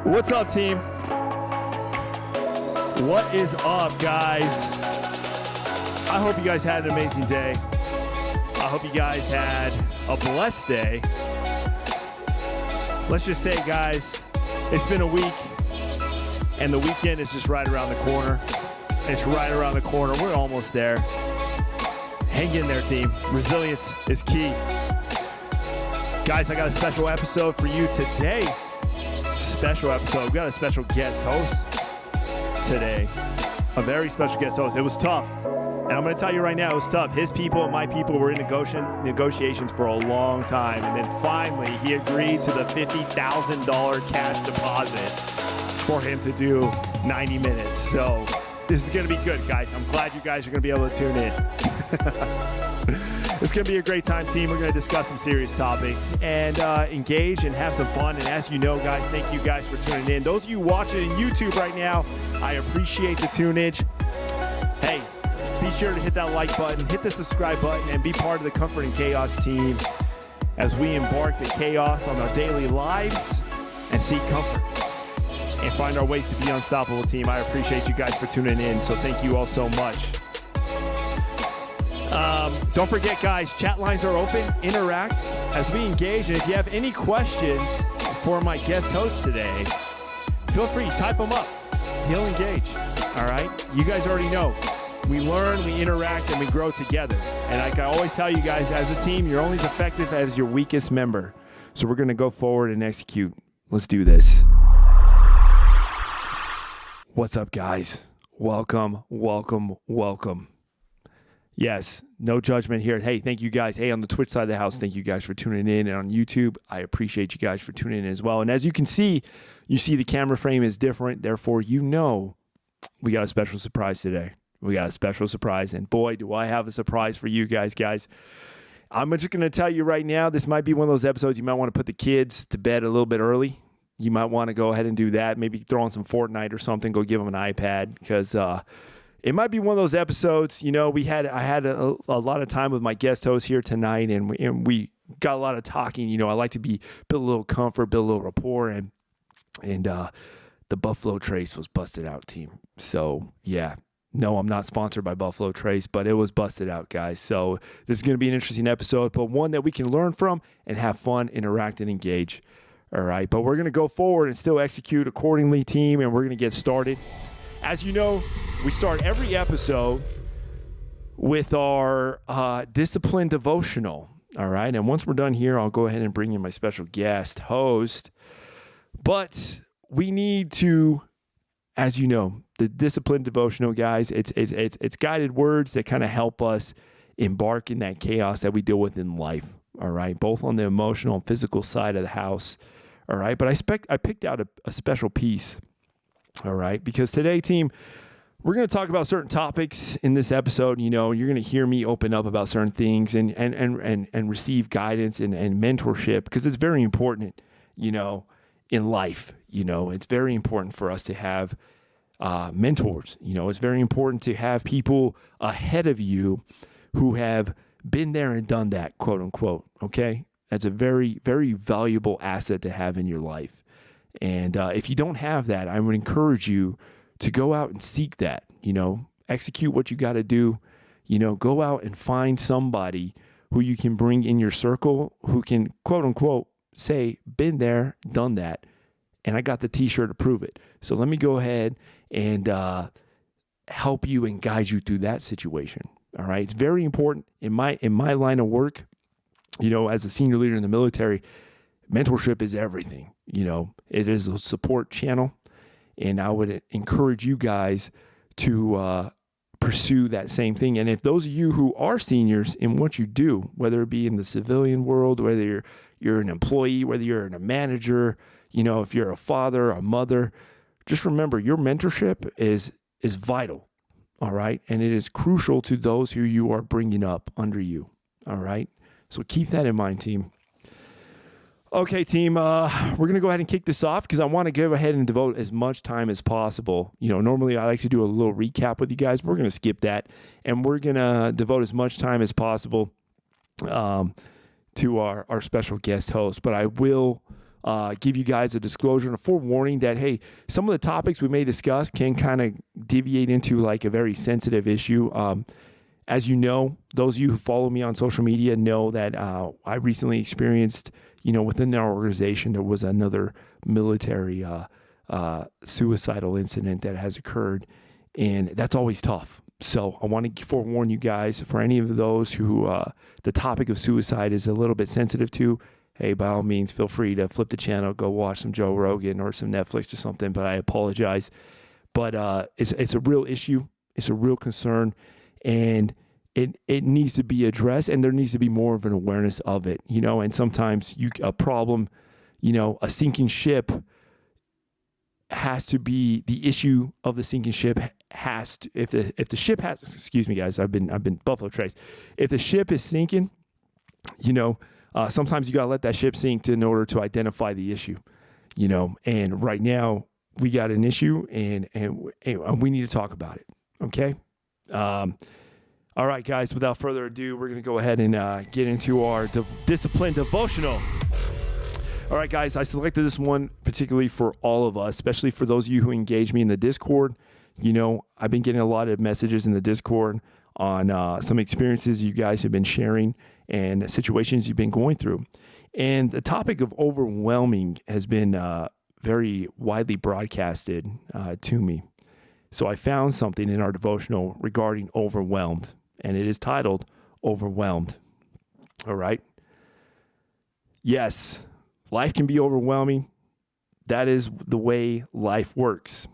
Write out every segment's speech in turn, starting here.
What's up, team? What is up, guys? I hope you guys had an amazing day. I hope you guys had a blessed day. Let's just say, guys, it's been a week, and the weekend is just right around the corner. It's right around the corner. We're almost there. Hang in there, team. Resilience is key. Guys, I got a special episode for you today. Special episode. We've got a special guest host today. A very special guest host. It was tough. And I'm going to tell you right now, it was tough. His people and my people were in negotiations for a long time. And then finally, he agreed to the $50,000 cash deposit for him to do 90 minutes. So this is going to be good, guys. I'm glad you guys are going to be able to tune in. It's going to be a great time, team. We're going to discuss some serious topics and engage and have some fun. And as you know, guys, thank you guys for tuning in. Those of you watching on YouTube right now, I appreciate the tunage. Hey, be sure to hit that like button, hit the subscribe button, and be part of the Comfort and Chaos team as we embark the chaos on our daily lives and seek comfort and find our ways to be unstoppable, team. I appreciate you guys for tuning in, so thank you all so much. Don't forget, guys, chat lines are open. Interact as we engage. And if you have any questions for my guest host today, feel free, type them up. He'll engage. All right? You guys already know. We learn, we interact, and we grow together. And like I always tell you guys, as a team, you're only as effective as your weakest member. So we're going to go forward and execute. Let's do this. What's up, guys? Welcome, welcome, welcome. Yes, no judgment here. Hey, thank you guys. Hey, on the Twitch side of the house, thank you guys for tuning in. And on YouTube, I appreciate you guys for tuning in as well. And as you can see, you see the camera frame is different. Therefore, you know we got a special surprise today. We got a special surprise. And boy, do I have a surprise for you guys. I'm just going to tell you right now, this might be one of those episodes you might want to put the kids to bed a little bit early. You might want to go ahead and do that. Maybe throw on some Fortnite or something. Go give them an iPad because it might be one of those episodes. You know, I had a lot of time with my guest host here tonight, and we got a lot of talking. You know, I like to build a little comfort, build a little rapport, and the Buffalo Trace was busted out, team. So yeah, no, I'm not sponsored by Buffalo Trace, but it was busted out, guys. So this is going to be an interesting episode, but one that we can learn from and have fun, interact, and engage. All right, but we're going to go forward and still execute accordingly, team, and we're going to get started. As you know, we start every episode with our discipline devotional, all right? And once we're done here, I'll go ahead and bring in my special guest host. But we need to, as you know, the discipline devotional, guys, it's guided words that kind of help us embark in that chaos that we deal with in life, all right? Both on the emotional and physical side of the house, all right? But I picked out a special piece. All right, because today, team, we're going to talk about certain topics in this episode. You know, you're going to hear me open up about certain things and receive guidance and mentorship because it's very important, you know, in life. You know, it's very important for us to have mentors. You know, it's very important to have people ahead of you who have been there and done that, quote unquote. Okay, that's a very, very valuable asset to have in your life. And if you don't have that, I would encourage you to go out and seek that, you know, execute what you got to do, you know, go out and find somebody who you can bring in your circle who can, quote unquote, say, been there, done that, and I got the t-shirt to prove it. So let me go ahead and help you and guide you through that situation. All right. It's very important in my line of work, you know, as a senior leader in the military. Mentorship is everything. You know, it is a support channel, and I would encourage you guys to pursue that same thing. And if those of you who are seniors in what you do, whether it be in the civilian world, whether you're an employee, whether you're a manager, you know, if you're a father, a mother, just remember your mentorship is vital, all right? And it is crucial to those who you are bringing up under you, all right? So keep that in mind, team. Okay, team, we're going to go ahead and kick this off because I want to go ahead and devote as much time as possible. You know, normally I like to do a little recap with you guys. We're going to skip that, and we're going to devote as much time as possible to our special guest host. But I will give you guys a disclosure and a forewarning that, hey, some of the topics we may discuss can kind of deviate into like a very sensitive issue. As you know, those of you who follow me on social media know that I recently experienced, within our organization, there was another military suicidal incident that has occurred, and that's always tough. So I want to forewarn you guys, for any of those who the topic of suicide is a little bit sensitive to, hey, by all means, feel free to flip the channel, go watch some Joe Rogan or some Netflix or something, but I apologize. But it's a real issue. It's a real concern, and it needs to be addressed, and there needs to be more of an awareness of it, and sometimes a problem, a sinking ship has to be the issue of the sinking ship has to, if the ship has, excuse me guys, I've been Buffalo Trace. If the ship is sinking, sometimes you got to let that ship sink in order to identify the issue, and right now we got an issue and we need to talk about it. Okay. All right, guys, without further ado, we're going to go ahead and get into our discipline devotional. All right, guys, I selected this one particularly for all of us, especially for those of you who engage me in the Discord. I've been getting a lot of messages in the Discord on some experiences you guys have been sharing and situations you've been going through. And the topic of overwhelming has been very widely broadcasted to me. So I found something in our devotional regarding overwhelmed, and it is titled Overwhelmed. All right. Yes, life can be overwhelming. That is the way life works.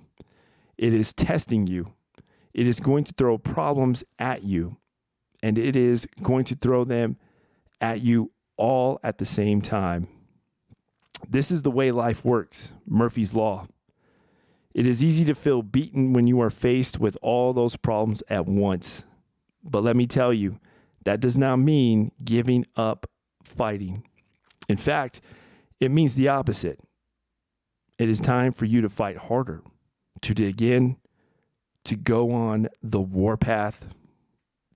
It is testing you. It is going to throw problems at you, and it is going to throw them at you all at the same time. This is the way life works, Murphy's Law. It is easy to feel beaten when you are faced with all those problems at once. But let me tell you, that does not mean giving up fighting. In fact, it means the opposite. It is time for you to fight harder, to dig in, to go on the warpath,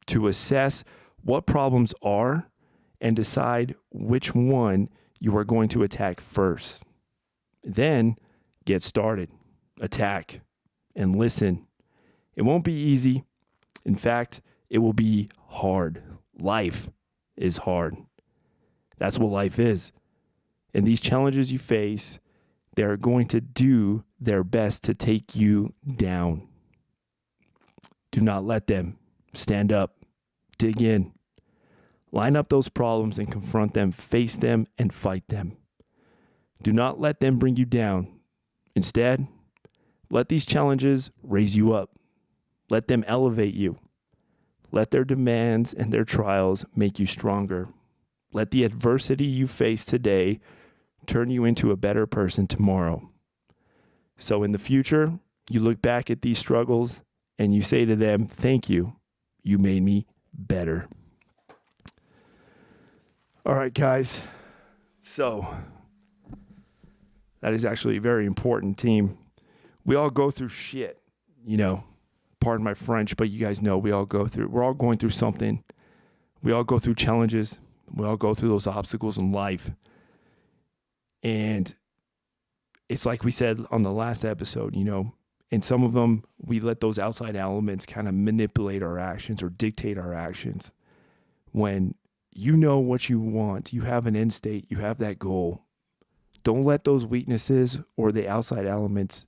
to assess what problems are and decide which one you are going to attack first. Then get started, attack, and listen. It won't be easy. In fact, it will be hard. Life is hard. That's what life is. And these challenges you face, they're going to do their best to take you down. Do not let them. Stand up. Dig in. Line up those problems and confront them. Face them and fight them. Do not let them bring you down. Instead, let these challenges raise you up. Let them elevate you. Let their demands and their trials make you stronger. Let the adversity you face today turn you into a better person tomorrow. So in the future, you look back at these struggles and you say to them, thank you. You made me better. All right, guys. So that is actually a very important, team. We all go through shit, pardon my French, but you guys know we're all going through something. We all go through challenges. We all go through those obstacles in life. And it's like we said on the last episode, and some of them, we let those outside elements kind of manipulate our actions or dictate our actions. When you know what you want, you have an end state, you have that goal. Don't let those weaknesses or the outside elements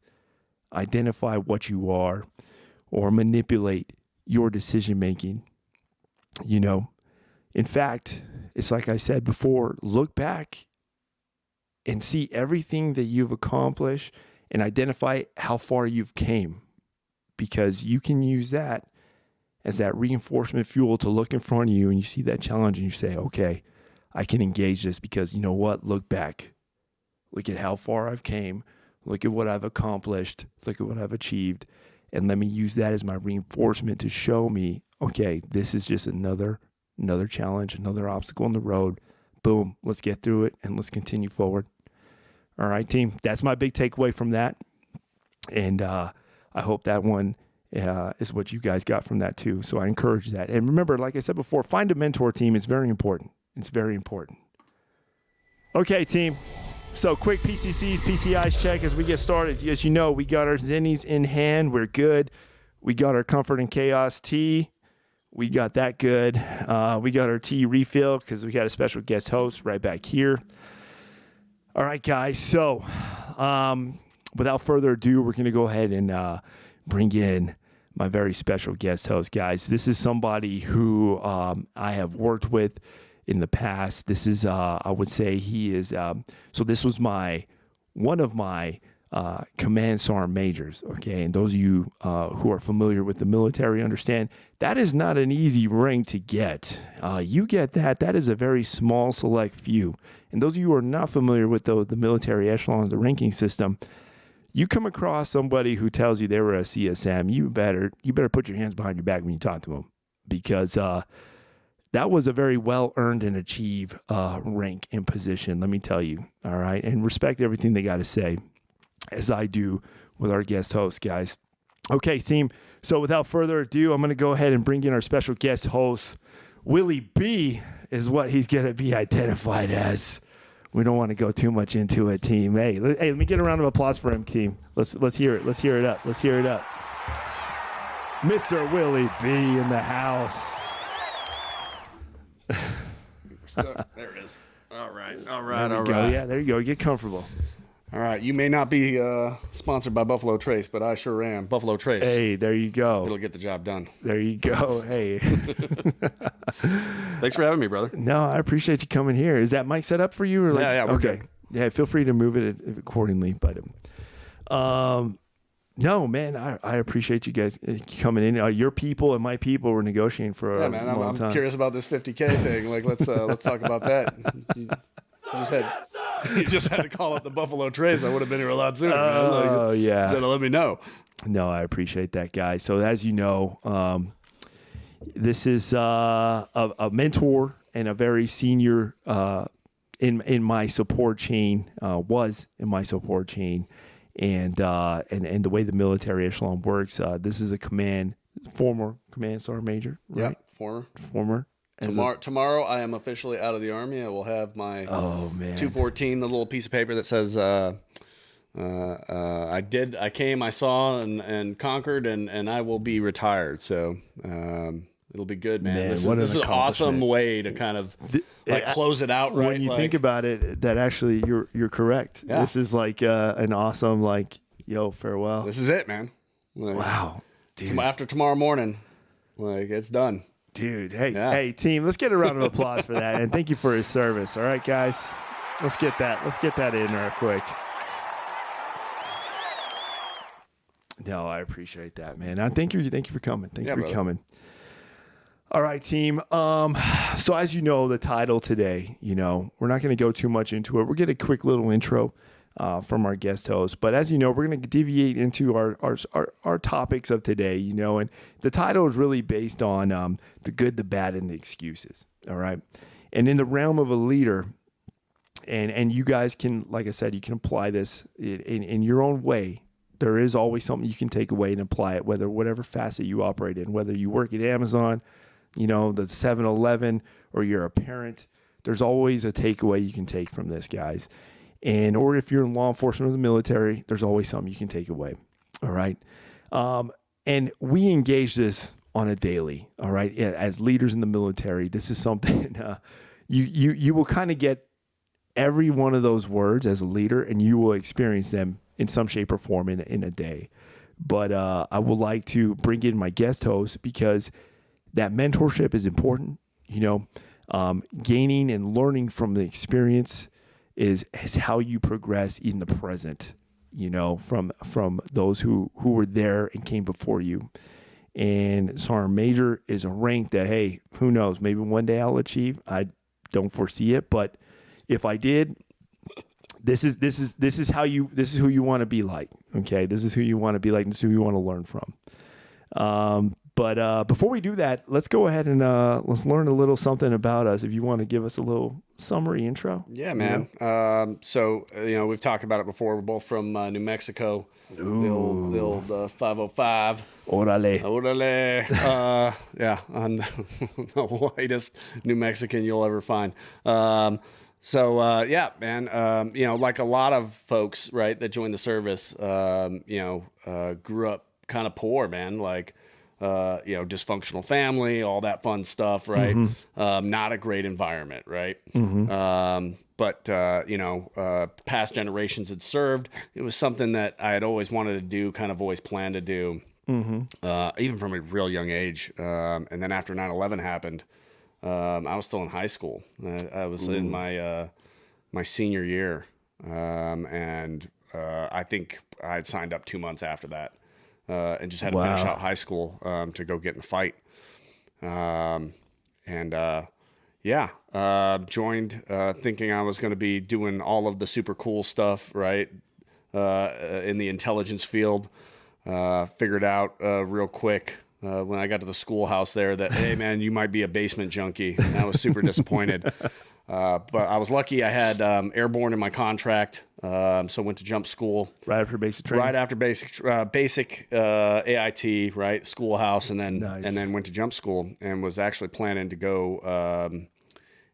identify what you are or manipulate your decision making. In fact, it's like I said before, look back and see everything that you've accomplished and identify how far you've came, because you can use that as that reinforcement fuel to look in front of you and you see that challenge and you say, okay, I can engage this because you know what? Look back. Look at how far I've came. Look at what I've accomplished. Look at what I've achieved. And let me use that as my reinforcement to show me, okay, this is just another challenge, another obstacle on the road. Boom, let's get through it and let's continue forward. All right, team, that's my big takeaway from that. And I hope that one is what you guys got from that too. So I encourage that. And remember, like I said before, find a mentor, team. It's very important. It's very important. Okay, team. So quick PCCs, PCIs check as we get started. As you know, we got our Zennies in hand. We're good. We got our Comfort and Chaos tea. We got that good. We got our tea refill because we got a special guest host right back here. All right, guys. So without further ado, we're going to go ahead and bring in my very special guest host, guys. This is somebody who I have worked with in the past. This is, I would say he is, so this was one of my command sergeant majors, okay? And those of you who are familiar with the military understand that is not an easy rank to get. You get that is a very small select few. And those of you who are not familiar with the military echelon of the ranking system, you come across somebody who tells you they were a CSM, you better put your hands behind your back when you talk to them, because that was a very well-earned and achieved rank and position, let me tell you, all right? And respect everything they got to say, as I do with our guest host, guys. Okay, team, so without further ado, I'm going to go ahead and bring in our special guest host. Willie B is what he's going to be identified as. We don't want to go too much into it, team. Hey, let me get a round of applause for him, team. Let's hear it. Let's hear it up. Let's hear it up. Mr. Willie B in the house. There it is. All right. Yeah, there you go. Get comfortable. All right. You may not be sponsored by Buffalo Trace, but I sure am. Buffalo Trace. Hey, there you go. It'll get the job done. There you go. Hey. Thanks for having me, brother. No, I appreciate you coming here. Is that mic set up for you? Or like, yeah, we're okay. good. Yeah, feel free to move it accordingly. But no, man, I appreciate you guys coming in. Your people and my people were negotiating for a long time. I'm curious about this 50K thing. Like, let's talk about that. You just had to call up the Buffalo Trace. I would have been here a lot sooner. Oh, yeah. You had to let me know. No, I appreciate that, guys. So as you know, this is a mentor and a very senior in my support chain, was in my support chain. And the way the military echelon works, this is a former command sergeant major, right? Yeah, former. Tomorrow, I am officially out of the Army. I will have my 214, the little piece of paper that says I came, I saw, and conquered, and I will be retired. So it'll be good, man. This is an awesome way to kind of close it out, right? When you think about it, that actually you're correct. Yeah. This is like an awesome farewell. This is it, man. Wow, dude. After tomorrow morning, it's done. Dude, hey, team, let's get a round of applause for that, and thank you for his service. All right, guys, let's get that in there quick. No, I appreciate that, man. Thank you for coming. Thank you for coming. All right, team. So as you know, the title today, we're not going to go too much into it. We'll get a quick little intro from our guest host. But as you know, we're going to deviate into our topics of today, and the title is really based on the good, the bad, and the excuses. All right. And in the realm of a leader, and you guys can, like I said, you can apply this in your own way. There is always something you can take away and apply it, whatever facet you operate in, whether you work at Amazon, the 7-Eleven, or you're a parent. There's always a takeaway you can take from this, guys. Or if you're in law enforcement or the military, there's always something you can take away. All right. And we engage this on a daily. All right. As leaders in the military, this is something you will kind of get every one of those words as a leader, and you will experience them in some shape or form in a day. But I would like to bring in my guest host because that mentorship is important. Gaining and learning from the experience is how you progress in the present, from those who were there and came before you. And Sergeant Major is a rank that, hey, who knows, maybe one day I'll achieve. I don't foresee it, but if I did, this is who you want to be like. Okay. This is who you want to be like. This is who you want to learn from. But before we do that, let's go ahead and let's learn a little something about us. If you want to give us a little summary intro. Yeah, man. So we've talked about it before. We're both from New Mexico. Ooh. The old 505. Orale. Yeah, I'm the whitest New Mexican you'll ever find. Yeah, man, you know, like a lot of folks, right, that joined the service, you know, grew up kind of poor, man, like, you know, dysfunctional family, all that fun stuff, right? Not a great environment, right? But, you know, past generations had served. It was something that I had always wanted to do, kind of always planned to do, even from a real young age. And then after 9/11 happened, I was still in high school. I was in my senior year, and I think I had signed up 2 months after that, and just had to finish out high school to go get in the fight. Joined thinking I was going to be doing all of the super cool stuff, right, in the intelligence field. Figured out real quick when I got to the schoolhouse there that, hey, man, you might be a basement junkie. And I was super disappointed. But I was lucky I had airborne in my contract, so went to jump school. Right after basic training? Right after basic AIT, right, schoolhouse, and then went to jump school and was actually planning to go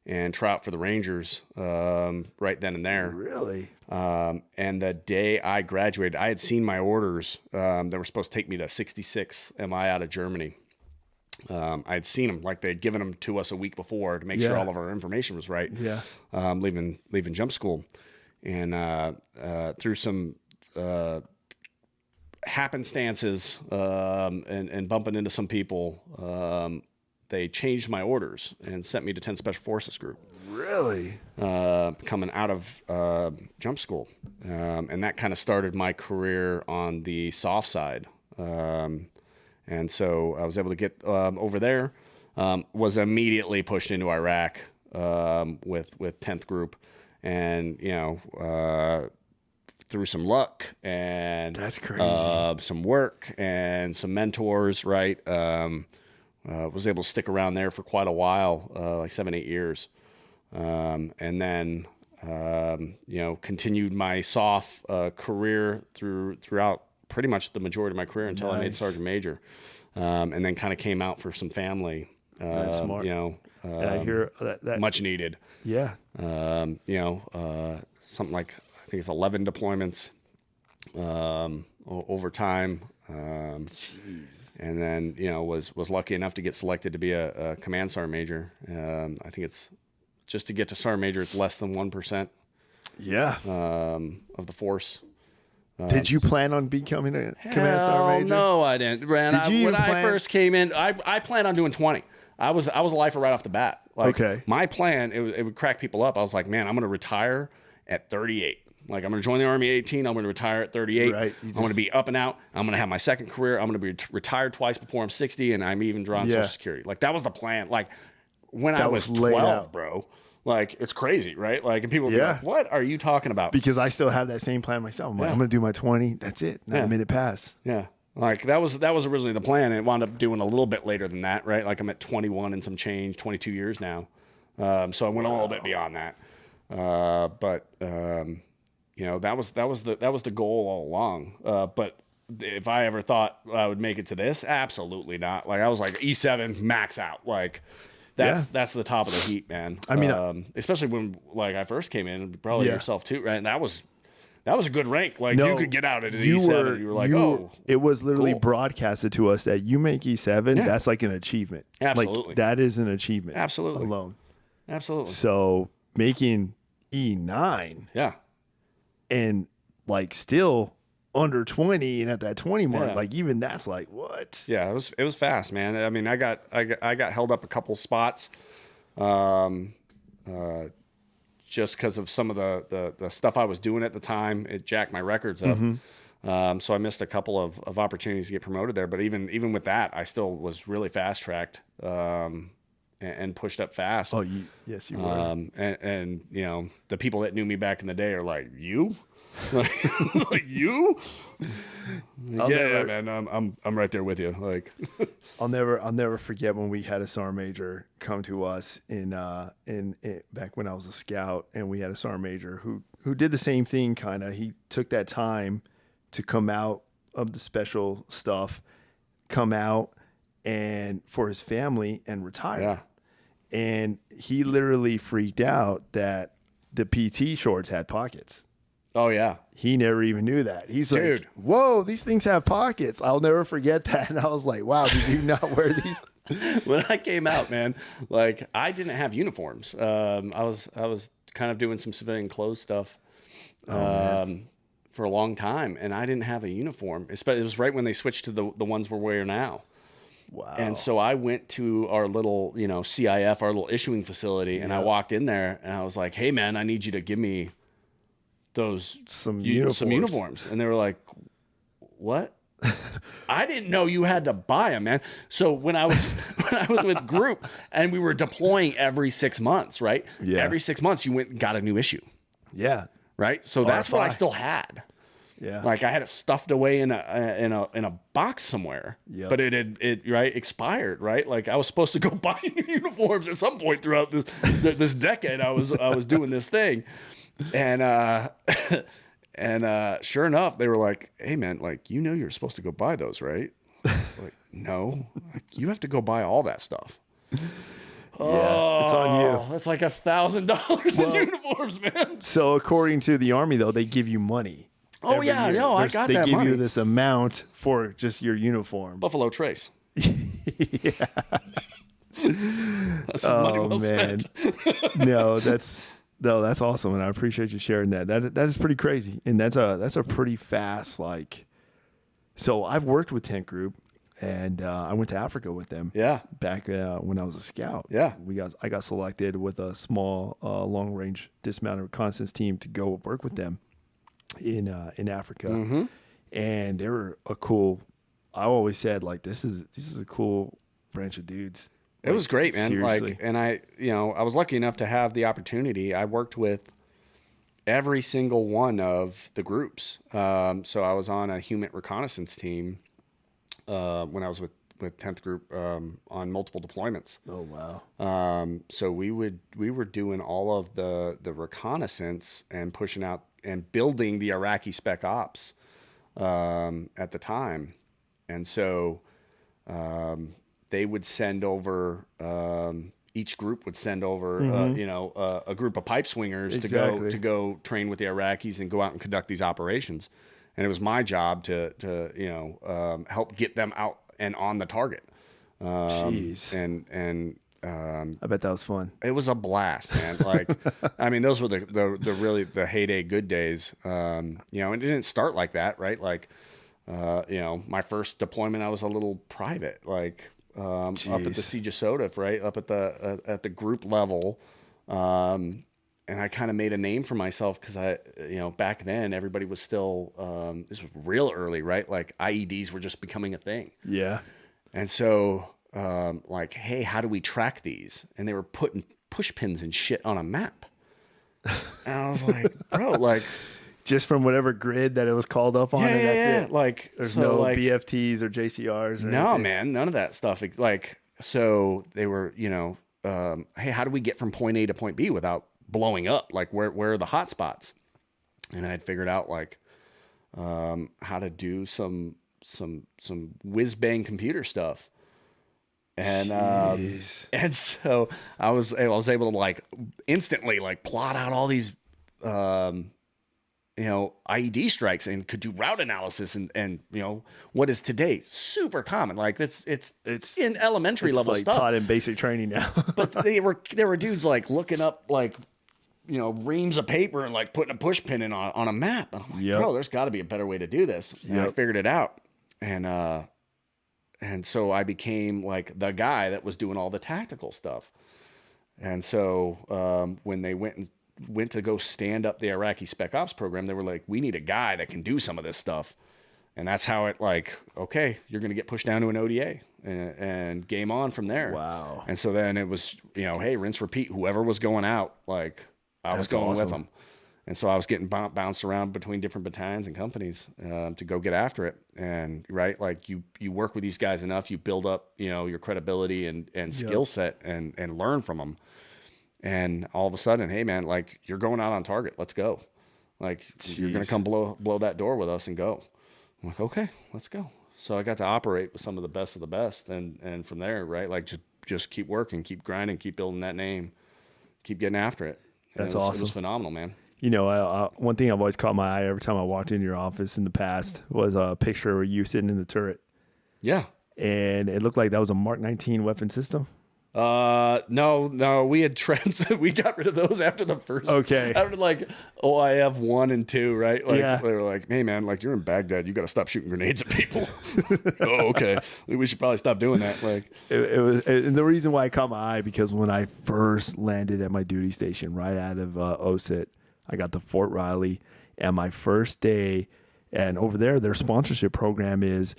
and try out for the Rangers right then and there. Really? And the day I graduated, I had seen my orders that were supposed to take me to 66 MI out of Germany. I had seen them, like they had given them to us a week before to make sure all of our information was right. Yeah. Leaving jump school, and through some happenstances and bumping into some people, they changed my orders and sent me to 10 Special Forces Group. Really? Coming out of jump school, and that kind of started my career on the soft side. And so I was able to get over there, was immediately pushed into Iraq with 10th Group, and, you know, through some luck and that's crazy. Some work and some mentors, right, was able to stick around there for quite a while, like 7-8 years, and then you know, continued my SOF career throughout pretty much the majority of my career until I made Sergeant Major, and then kind of came out for some family. That's smart. You know, and I hear that much needed. Yeah. You know, something like, I think it's 11 deployments over time. And then, you know, was lucky enough to get selected to be a command sergeant major. I think it's just to get to sergeant major, it's less than 1%. Yeah. Of the force. Did you plan on becoming a command sergeant major? No, I didn't. When I first came in, I planned on doing 20. I was a lifer right off the bat. Like, okay. My plan, it would crack people up. I was like, man, I'm going to retire at 38. Like, I'm going to join the Army at 18. I'm going to retire at 38. Right. I'm going to be up and out. I'm going to have my second career. I'm going to be retired twice before I'm 60, and I'm even drawing Social Security. Like, that was the plan. Like, when I was 12, bro. Like, it's crazy, right? Like, and people be like, what are you talking about? Because I still have that same plan myself. I'm like, I'm going to do my 20. That's it. Not a minute pass. Yeah. Like, that was originally the plan, and it wound up doing a little bit later than that, right? Like, I'm at 21 and some change, 22 years now. So I went a little bit beyond that. But you know, that was the goal all along. But if I ever thought I would make it to this, absolutely not. Like, I was like E7 max out. Like, that's the top of the heat, man. I mean, especially when, like, I first came in, probably yourself too, right? And that was a good rank. Like, you could get out at an E7. You were like, it was literally broadcasted to us that you make E7. That's like an achievement. Absolutely. Like, that is an achievement. Absolutely. Alone. Absolutely. So making E9. Yeah. And like still under 20 and at that 20 mark, like even that's like, what? Yeah, it was fast, man. I mean, I got held up a couple spots. Just because of some of the stuff I was doing at the time, it jacked my records up. So I missed a couple of opportunities to get promoted there. But even with that, I still was really fast tracked and pushed up fast. Oh, yes, you were. And you know, the people that knew me back in the day are like, you, like you. Man, I'm right there with you. Like, I'll never forget when we had a sergeant major come to us in back when I was a scout, and we had a sergeant major who did the same thing. Kind of, he took that time to come out of the special stuff, come out and for his family and retire. Yeah. And he literally freaked out that the PT shorts had pockets. Oh yeah. He never even knew that. He's Dude. like, whoa, these things have pockets. I'll never forget that. And I was like, wow, did you not wear these? When I came out, man, like I didn't have uniforms. I was kind of doing some civilian clothes stuff for a long time, and I didn't have a uniform. It was right when they switched to the ones we're wearing now. Wow. And so I went to our little, CIF, our little issuing facility, and I walked in there, and I was like, "Hey, man, I need you to give me some uniforms." And they were like, "What?" I didn't know you had to buy them, man. So when I was with group and we were deploying every 6 months, right? Yeah. Every 6 months you went and got a new issue. Yeah. Right. So that's what I still had. Yeah. Like I had it stuffed away in a box somewhere, but it expired. Right. Like I was supposed to go buy new uniforms at some point throughout this decade. I was doing this thing, and sure enough, they were like, "Hey man, like you're supposed to go buy those, right?" Like, no, like, you have to go buy all that stuff. Yeah, it's on you. That's like $1,000 in uniforms, man. So according to the Army, though, they give you money. Oh yeah, year. no, I got they that give money. you this amount for just your uniform. Buffalo Trace. Yeah. That's money well spent. No, that's awesome, and I appreciate you sharing that. That is pretty crazy, and that's a pretty fast So I've worked with Tent Group, and I went to Africa with them. Yeah. Back when I was a scout. Yeah. I got selected with a small long range dismounted reconnaissance team to go work with them in Africa, and they were a cool. I always said like this is a cool branch of dudes. It was great, man. Seriously. Like, and I was lucky enough to have the opportunity. I worked with every single one of the groups. So I was on a human reconnaissance team when I was with 10th Group on multiple deployments. Oh wow. So we were doing all of the reconnaissance and pushing out and building the Iraqi spec ops at the time, and so. They would send over, each group would send over, a group of pipe swingers to go train with the Iraqis and go out and conduct these operations. And it was my job to help get them out and on the target. Jeez. And I bet that was fun. it was a blast, man. Like, I mean, those were the really the heyday good days. And it didn't start like that, right? Like, my first deployment, I was a little private, like, up at the Siege of Sodif, right? Up at the group level. And I kind of made a name for myself because back then everybody was still, this was real early, right? Like IEDs were just becoming a thing. Yeah. And so, like, hey, how do we track these? And they were putting push pins and shit on a map. And I was like, bro, like, just from whatever grid that it was called up on, and that's it. Like, there's so, no like, BFTs or JCRs. Or no, anything. man, none of that stuff. Like, so they were, hey, how do we get from point A to point B without blowing up? Like, where are the hot spots? And I had figured out like how to do some whiz bang computer stuff. And and so I was able to like instantly like plot out all these IED strikes and could do route analysis and what is today super common. Like it's in elementary level like stuff. Taught in basic training now. But there were dudes like looking up like reams of paper and like putting a push pin in on a map. And I'm like, bro, there's got to be a better way to do this. And I figured it out. And so I became like the guy that was doing all the tactical stuff. And so when they went to go stand up the Iraqi Spec Ops program, they were like, we need a guy that can do some of this stuff. And that's how it like, okay, you're going to get pushed down to an ODA and game on from there. Wow. And so then it was, hey, rinse, repeat, whoever was going out, like I was going with them. And so I was getting bounced around between different battalions and companies to go get after it. And right, like you work with these guys enough, you build up, your credibility and skill set and learn from them. And all of a sudden, hey man, like you're going out on target. Let's go. Like you're going to come blow that door with us and go. I'm like, okay, let's go. So I got to operate with some of the best. And from there, right, like just keep working, keep grinding, keep building that name, keep getting after it. That's It awesome. was phenomenal, man. You know, one thing I've always caught my eye every time I walked into your office in the past was a picture of you sitting in the turret. Yeah. And it looked like that was a Mark 19 weapon system. No, we had trends. We got rid of those after the first. Okay. After like OIF 1 and 2, right? Like Yeah. they were like, "Hey man, like you're in Baghdad, you got to stop shooting grenades at people." Oh, okay. We should probably stop doing that. Like And the reason why it caught my eye because when I first landed at my duty station right out of OSIT, I got to Fort Riley, and my first day, and over there, their sponsorship program is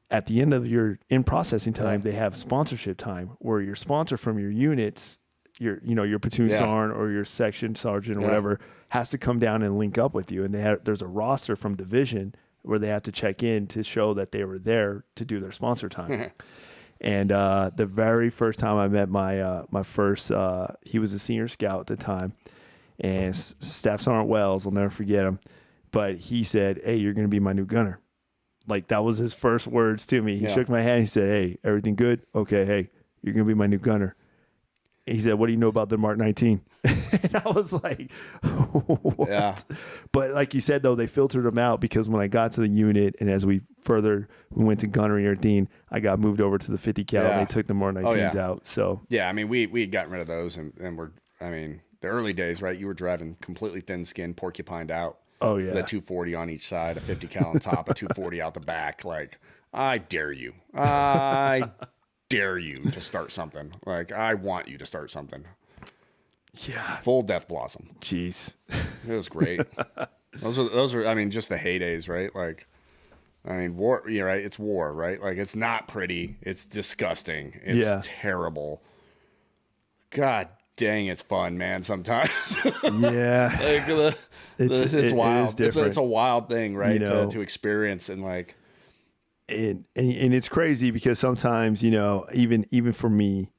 at the end of your in processing time, they have sponsorship time where your sponsor from your units, your platoon sergeant or your section sergeant or whatever, has to come down and link up with you. And there's a roster from division where they have to check in to show that they were there to do their sponsor time. And the very first time I met my first, he was a senior scout at the time, and Staff Sergeant Wells, I'll never forget him, but he said, "Hey, you're going to be my new gunner." Like, that was his first words to me. He shook my hand. He said, "Hey, everything good? Okay, hey, you're going to be my new gunner." And he said, "What do you know about the Mark 19?" And I was like, what? Yeah. But like you said, though, they filtered them out because when I got to the unit and as we went to gunnery and everything, I got moved over to the 50 cal and they took the Mark 19s out. So, yeah, I mean, we had gotten rid of those and the early days, right? You were driving completely thin skin, porcupined out. oh, yeah. The 240 on each side, a 50 cal on top, a 240 out the back. Like, I dare you. I dare you to start something. Like, I want you to start something. Yeah. Full Death Blossom. Jeez. It was great. Those are, I mean, just the heydays, right? Like, I mean, war, right? It's war, right? Like, it's not pretty. It's disgusting. It's terrible. God dang, it's fun, man, sometimes. Yeah. Like, it's wild. It's a wild thing, right? You know, to experience and like. And it's crazy because sometimes, even for me,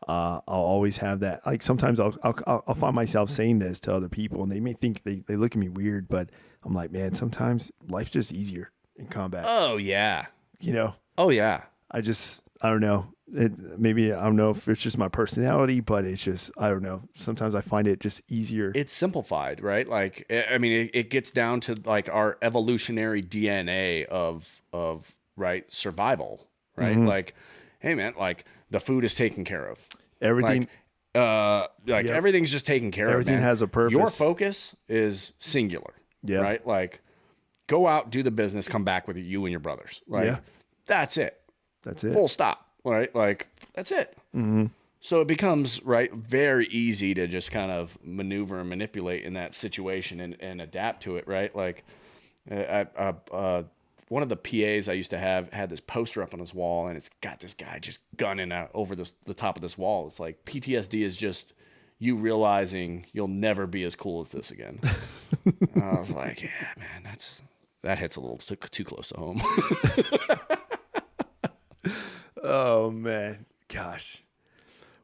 I'll always have that. Like sometimes I'll find myself saying this to other people and they may think they look at me weird, but I'm like, man, sometimes life's just easier in combat. Oh yeah. Oh yeah. I don't know. Maybe I don't know if it's just my personality, but it's just, I don't know. Sometimes I find it just easier. It's simplified, right? Like, I mean, it gets down to like our evolutionary DNA of right, survival, right? Mm-hmm. Like, hey man, like the food is taken care of. Everything. Everything's just taken care of. Everything has a purpose. Your focus is singular, right? Like, go out, do the business, come back with you and your brothers. Like, that's it. That's it. Full stop. Right? Like, that's it. Mm-hmm. So it becomes, right, very easy to just kind of maneuver and manipulate in that situation and adapt to it, right? Like, one of the PAs I used to have had this poster up on his wall, and it's got this guy just gunning out over the top of this wall. It's like, PTSD is just you realizing you'll never be as cool as this again. I was like, yeah, man, that hits a little too close to home. Oh man, gosh.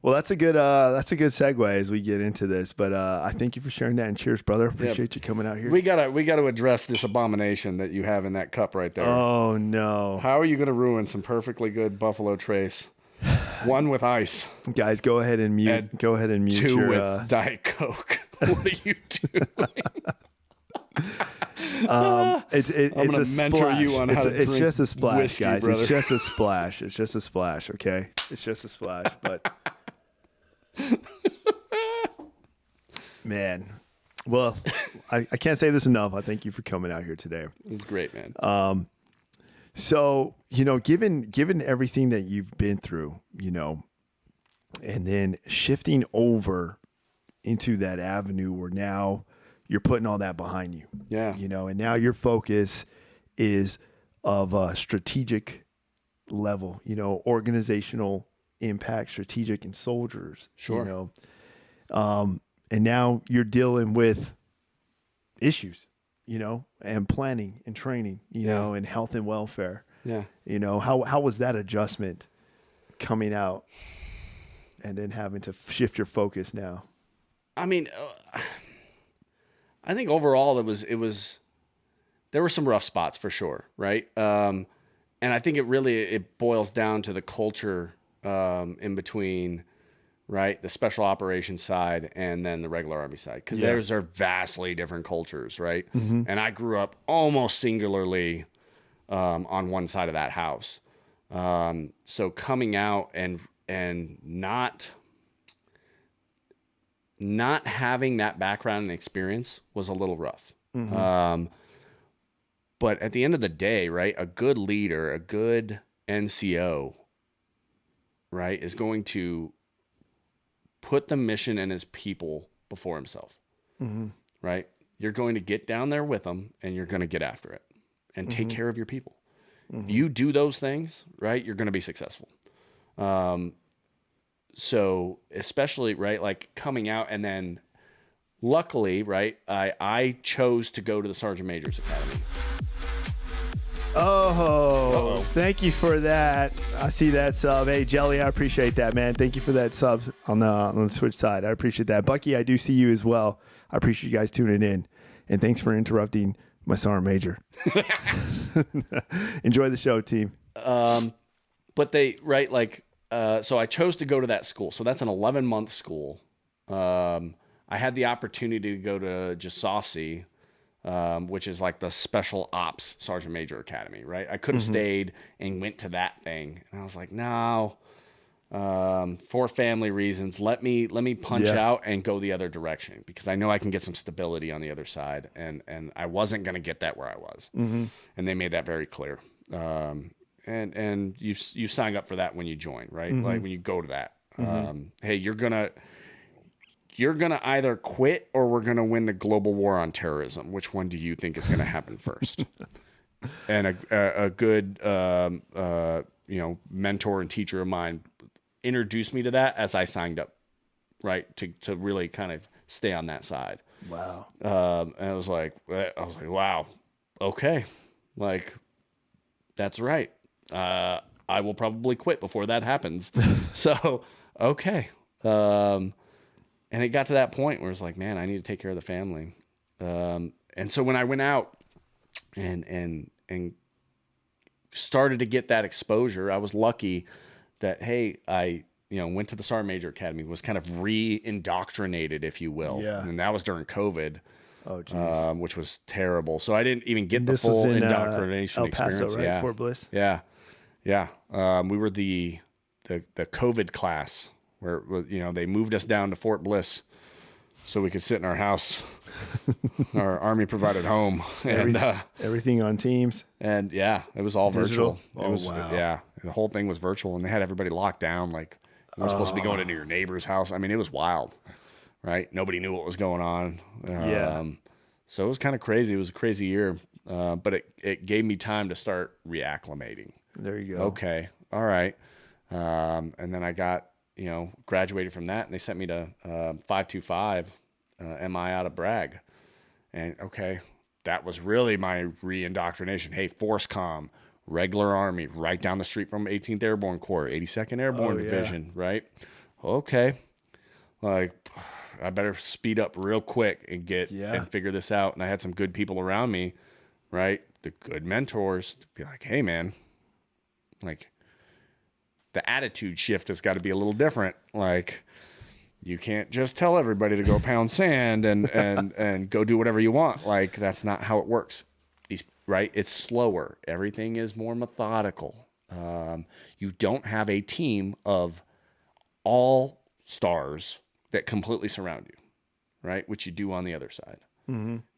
Well, that's a good segue as we get into this. But I thank you for sharing that, and cheers, brother. Appreciate you coming out here. We gotta address this abomination that you have in that cup right there. Oh no! How are you gonna ruin some perfectly good Buffalo Trace? One with ice, guys. Go ahead and mute. And go ahead and mute two your with Diet Coke. What are you doing? It's a mentor splash. you on how to It's drink just a splash, whiskey, guys. brother. It's just a splash. It's just a splash. Okay, it's just a splash. But man, well, I can't say this enough. I thank you for coming out here today. It's great, man. So given everything that you've been through, and then shifting over into that avenue where now you're putting all that behind you. Yeah. And now your focus is of a strategic level, organizational impact, strategic and soldiers. Sure. And now you're dealing with issues, and planning and training, and health and welfare. Yeah. How was that adjustment coming out and then having to shift your focus now? I mean, I think overall it was there were some rough spots for sure, right? And I think it boils down to the culture in between right? The special operations side, and then the regular Army side, because those are vastly different cultures, right? And I grew up almost singularly on one side of that house. So coming out and not having that background and experience was a little rough. But at the end of the day, right, a good leader, a good NCO, right, is going to put the mission and his people before himself, right? You're going to get down there with them and you're going to get after it and take care of your people. If you do those things, right, you're going to be successful. So especially, right, like coming out, and then luckily, right, I chose to go to the Sergeant Major's Academy. Oh, thank you for that. I see that sub. Hey, Jelly, I appreciate that, man. Thank you for that sub on the Switch side. I appreciate that. Bucky, I do see you as well. I appreciate you guys tuning in. And thanks for interrupting my Sergeant Major. Enjoy the show, team. But they, right, like, so I chose to go to that school. So that's an 11-month school. I had the opportunity to go to JSOFC, which is like the Special Ops Sergeant Major Academy, right? I could have stayed and went to that thing. And I was like, no, for family reasons, let me punch out and go the other direction, because I know I can get some stability on the other side. And I wasn't going to get that where I was. And they made that very clear. And you sign up for that when you join, right? Like when you go to that, hey, you're gonna either quit or we're gonna win the global war on terrorism. Which one do you think is gonna happen first? And a good mentor and teacher of mine introduced me to that as I signed up, right, to really kind of stay on that side. Wow. And I was like, wow, okay, like that's right. I will probably quit before that happens. So, okay. And it got to that point where it's like, man, I need to take care of the family. And so when I went out and started to get that exposure, I was lucky that, hey, I went to the Sergeant Major Academy, was kind of re-indoctrinated, if you will. Yeah. And that was during COVID. Oh, geez. Which was terrible. So I didn't even get the full indoctrination El Paso, experience. right? Yeah. Fort Bliss. Yeah. Yeah. We were the COVID class where, they moved us down to Fort Bliss so we could sit in our house, our Army provided home, and everything on Teams. And yeah, it was all digital. Virtual. It was, wow. Yeah. The whole thing was virtual, and they had everybody locked down. Like, you weren't supposed to be going into your neighbor's house. I mean, it was wild, right? Nobody knew what was going on. So it was kind of crazy. It was a crazy year, but it gave me time to start reacclimating. There you go. Okay. All right. And then I got, graduated from that, and they sent me to 525 MI out of Bragg. And okay, that was really my re-indoctrination. Hey, Force Com, regular Army, right down the street from 18th Airborne Corps, 82nd Airborne Division, right? Okay. Like, I better speed up real quick and and figure this out. And I had some good people around me, right? The good mentors to be like, hey, man, like, the attitude shift has got to be a little different. Like, you can't just tell everybody to go pound sand and go do whatever you want. Like, that's not how it works. Right? It's slower. Everything is more methodical. You don't have a team of all stars that completely surround you, right? Which you do on the other side.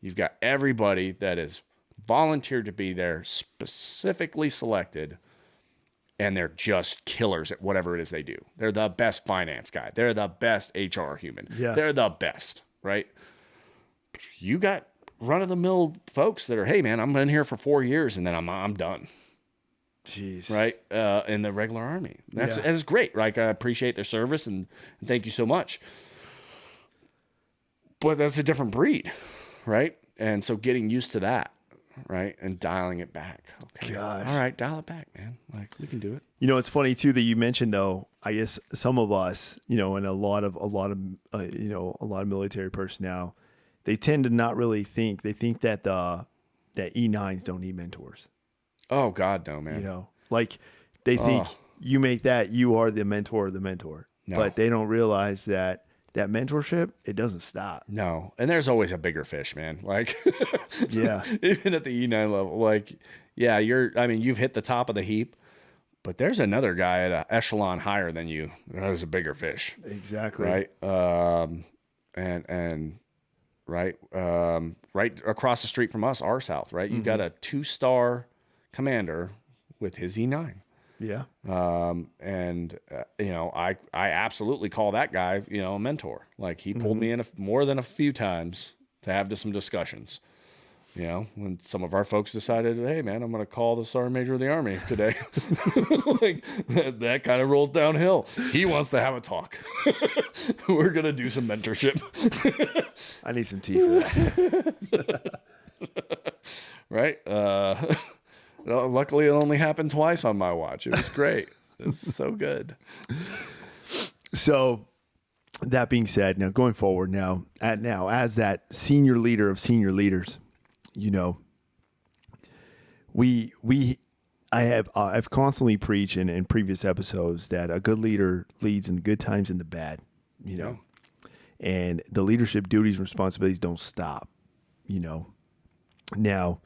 You've got everybody that is volunteered to be there, specifically selected, and they're just killers at whatever it is they do. They're the best finance guy. They're the best HR human. Yeah. They're the best, right? You got run-of-the-mill folks that are, hey, man, I'm in here for 4 years, and then I'm done. Jeez. Right? In the regular Army. That is great. Like, I appreciate their service, and thank you so much. But that's a different breed, right? And so getting used to that, right? And dialing it back. Okay. Gosh. All right, dial it back, man. Like, we can do it. It's funny too that you mentioned, though, I guess some of us, and a lot of military personnel, they tend to not really think. They think that that E9s don't need mentors. Oh God, no, man. Like, they think you make that, you are the mentor of the mentor. No. But they don't realize that mentorship, it doesn't stop. No. And there's always a bigger fish, man. Like, Yeah. even at the E9 level, like, yeah, you've hit the top of the heap, but there's another guy at an echelon higher than you. That is a bigger fish. Exactly. Right. And right across the street from us, our south, right? You got a 2-star commander with his E9. Yeah. I absolutely call that guy, a mentor. Like, he pulled me in more than a few times to have some discussions. When some of our folks decided, hey man, I'm going to call the Sergeant Major of the Army today. Like, that kind of rolls downhill. He wants to have a talk. We're going to do some mentorship. I need some tea for that. Right. Luckily it only happened twice on my watch. It was great. It was so good. So that being said, now going forward as that senior leader of senior leaders, I've constantly preached in previous episodes that a good leader leads in the good times and the bad, and the leadership duties and responsibilities don't stop, Now,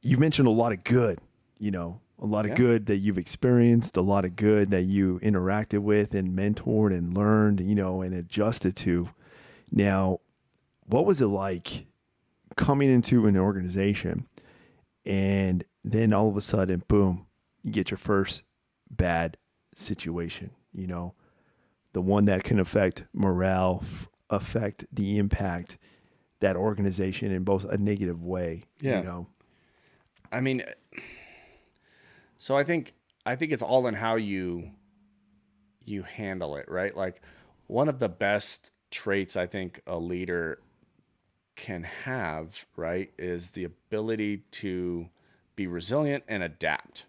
you've mentioned a lot of good, a lot of good that you've experienced, a lot of good that you interacted with and mentored and learned, and adjusted to. Now, what was it like coming into an organization and then all of a sudden, boom, you get your first bad situation, the one that can affect morale, affect the impact that organization in both a negative way, I mean, so I think it's all in how you handle it, right? Like, one of the best traits I think a leader can have, right, is the ability to be resilient and adapt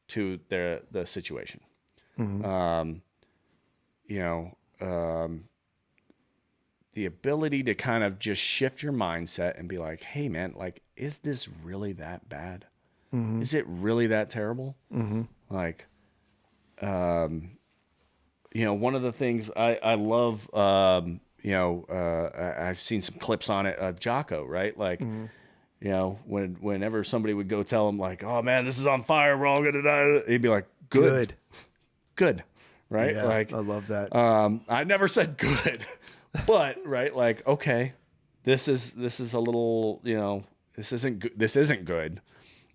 to the situation. The ability to kind of just shift your mindset and be like, hey man, like, is this really that bad? Is it really that terrible? Like, one of the things I love, I've seen some clips on it, Jocko, right? Like, whenever somebody would go tell him like, oh man, this is on fire, we're all gonna die, he'd be like, good. Right? Yeah, like, I love that. I never said good, but right. Like, okay, this is a little, this isn't good.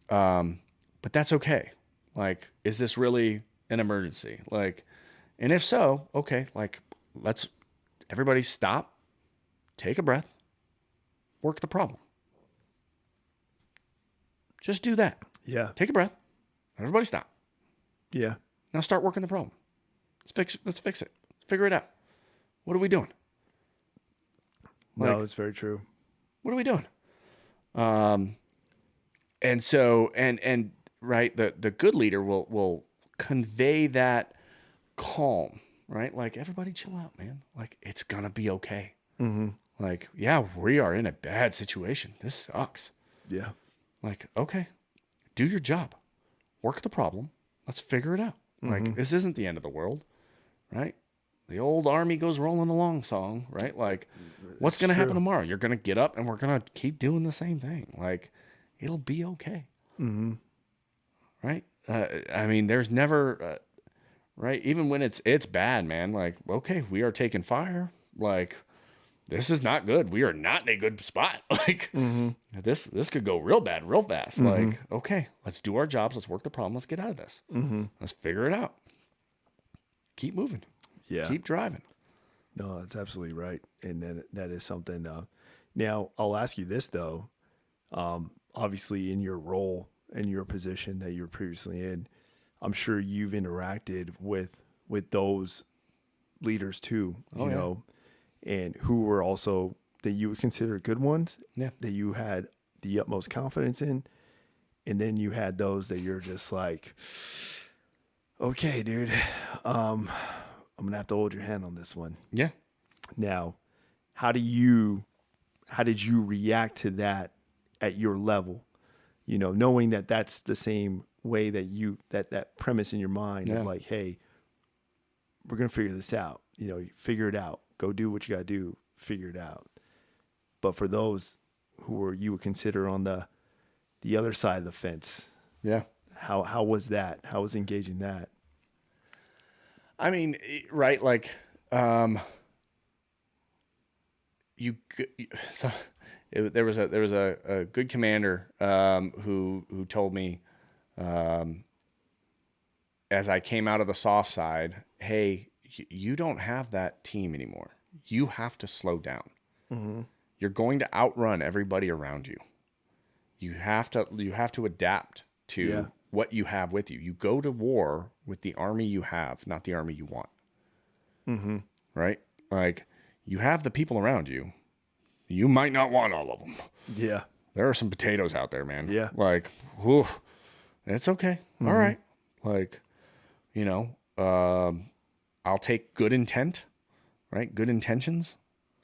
But that's okay. Like, is this really an emergency? Like, and if so, okay, like, let's everybody stop, take a breath, work the problem. Just do that. Yeah. Take a breath. Everybody stop. Yeah. Now start working the problem. Let's fix it. Figure it out. What are we doing? No, it's very true. What are we doing? And so, and right, the good leader will convey that calm, right? Like, everybody chill out, man. Like, it's gonna be okay. Like, yeah, we are in a bad situation. This sucks. Yeah. Like, okay, do your job. Work the problem. Let's figure it out. Like, this isn't the end of the world, right? The old army goes rolling along song, right? Like, what's going to happen tomorrow? You're going to get up and we're going to keep doing the same thing. Like, it'll be okay. Right? I mean, there's never, right? Even when it's bad, man, like, okay, we are taking fire. Like, this is not good. We are not in a good spot. Like, this could go real bad, real fast. Like, okay, let's do our jobs. Let's work the problem. Let's get out of this. Let's figure it out. Keep moving. Yeah. Keep driving. No, that's absolutely right. And then that is something. Now, I'll ask you this, though. Obviously, in your role and your position that you were previously in, I'm sure you've interacted with those leaders too, you know, and who were also that you would consider good ones, that you had the utmost confidence in. And then you had those that you're just like, okay, dude, I'm going to have to hold your hand on this one. Yeah. Now, how did you react to that at your level? You know, knowing that that's the same way that that premise in your mind of like, hey, we're going to figure this out. You know, figure it out. Go do what you got to do. Figure it out. But for those you would consider on the other side of the fence, Yeah. how was that? How was engaging that? I mean, right. Like, there was a good commander, who told me, as I came out of the soft side, hey, you don't have that team anymore. You have to slow down. Mm-hmm. You're going to outrun everybody around you. You have to adapt to what you have with you. You go to war with the army you have, not the army you want. Mm-hmm. Right? Like, you have the people around you. You might not want all of them. Yeah. There are some potatoes out there, man. Yeah. Like, whew, it's okay. Mm-hmm. All right. Like, you know, I'll take good intent, right? Good intentions,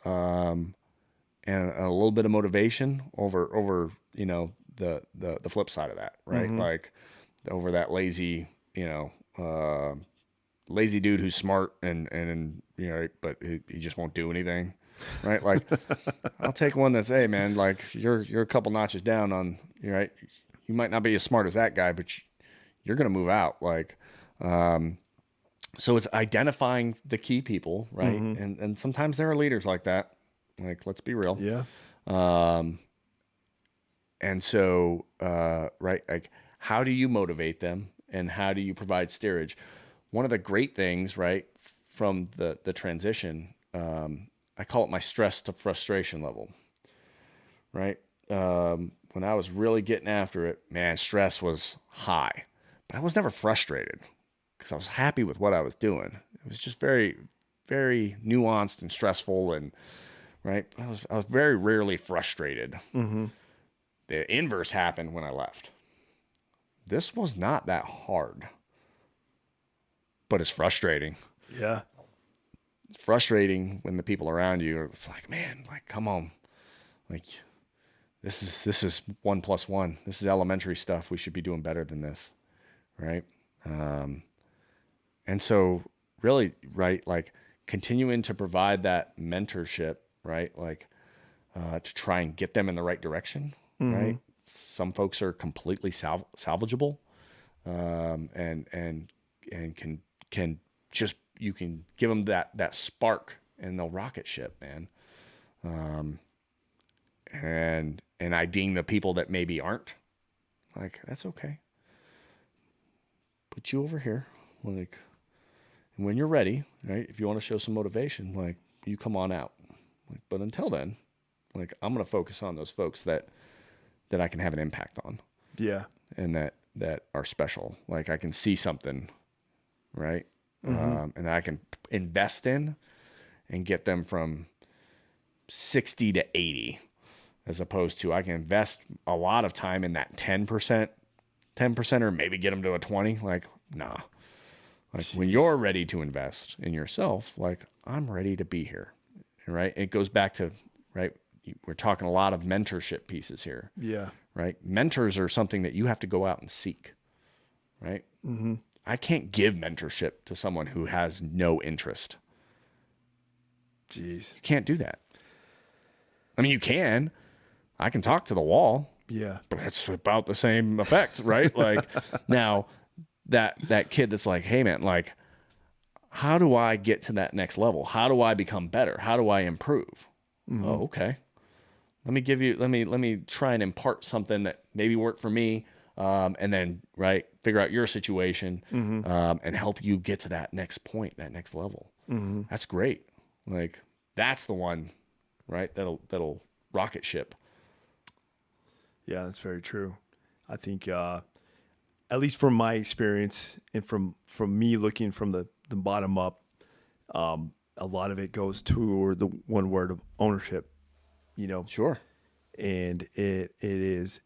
and a little bit of motivation over, you know, the flip side of that, right? Mm-hmm. Like, over that lazy, you know, lazy dude who's smart and you know, but he just won't do anything, right? Like, I'll take one that's, hey man, like, you're a couple notches down on, right? You might not be as smart as that guy, but you're gonna move out. Like, so it's identifying the key people, right? Mm-hmm. And sometimes there are leaders like that. Like, let's be real. Yeah. And so, right, like, how do you motivate them and how do you provide steerage? One of the great things, right, from the transition, I call it my stress to frustration level, right? When I was really getting after it, man, stress was high, but I was never frustrated because I was happy with what I was doing. It was just very, very nuanced and stressful, and right, I was very rarely frustrated. Mm-hmm. The inverse happened when I left. This was not that hard, but it's frustrating. Yeah. It's frustrating when the people around you are, it's like, man, like, come on. Like, this is 1 + 1. This is elementary stuff. We should be doing better than this. Right. And so really, right, like, continuing to provide that mentorship, right? Like, to try and get them in the right direction. Mm-hmm. Right. Some folks are completely salvageable, and can just, you can give them that spark and they'll rocket ship, man. And IDing the people that maybe aren't, like, that's okay. Put you over here, like, and when you're ready, right? If you want to show some motivation, like, you come on out. Like, but until then, like, I'm gonna focus on those folks that I can have an impact on. Yeah. And that are special. Like, I can see something, right? Mm-hmm. And I can invest in and get them from 60 to 80, as opposed to, I can invest a lot of time in that 10%, or maybe get them to a 20. Like, nah. Like, when you're ready to invest in yourself, like, I'm ready to be here. Right? It goes back to, right, we're talking a lot of mentorship pieces here. Yeah. Right? Mentors are something that you have to go out and seek. Right? Mm-hmm. I can't give mentorship to someone who has no interest. Jeez. You can't do that. I mean, you can. I can talk to the wall. Yeah. But it's about the same effect, right? Like, now that kid that's like, hey man, like, how do I get to that next level? How do I become better? How do I improve? Mm-hmm. Oh, okay. Let me try and impart something that maybe worked for me, and then, right, figure out your situation, Mm-hmm. and help you get to that next point, that next level. Mm-hmm. That's great. Like, that's the one, right, that'll rocket ship. Yeah, that's very true. I think, at least from my experience and from me looking from the bottom up, a lot of it goes toward the one word of ownership, you know. Sure. And it is,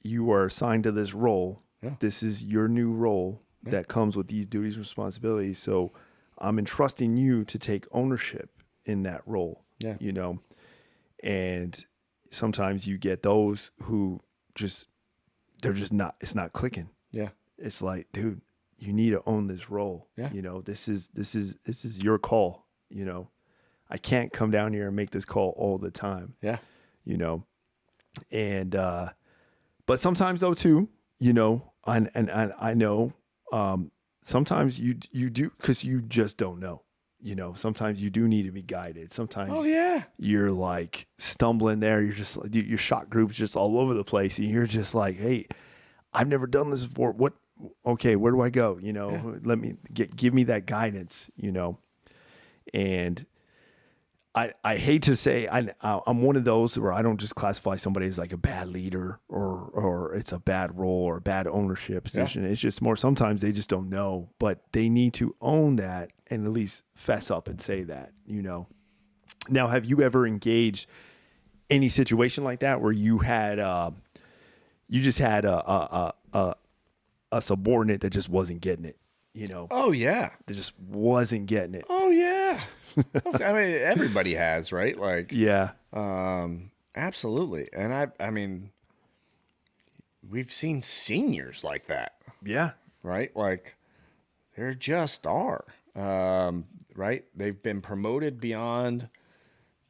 you are assigned to this role. Yeah. This is your new role that comes with these duties and responsibilities. So I'm entrusting you to take ownership in that role. Yeah. You know, and sometimes you get those who just, they're just not, it's not clicking. Yeah. It's like, dude, you need to own this role. Yeah. You know, this is your call. You know, I can't come down here and make this call all the time. Yeah. You know, and but sometimes though too, you know, and I know sometimes you do, because you just don't know. You know, sometimes you do need to be guided. Sometimes Oh yeah. you're like stumbling there. You're just like, your shot group's just all over the place, and you're just like, hey, I've never done this before. What? Okay, where do I go? You know, let me give me that guidance. You know, and I hate to say I'm one of those where I don't just classify somebody as like a bad leader or it's a bad role or a bad ownership position. It's just more, sometimes they just don't know, but they need to own that and at least fess up and say that, you know. Now, have you ever engaged any situation like that where you had you just had a subordinate that just wasn't getting it, you know? Oh yeah. That just wasn't getting it. Oh yeah. I mean, everybody has, right? Like, Yeah. absolutely. And I mean, we've seen seniors like that, Yeah. right? Like, there just are, right? They've been promoted beyond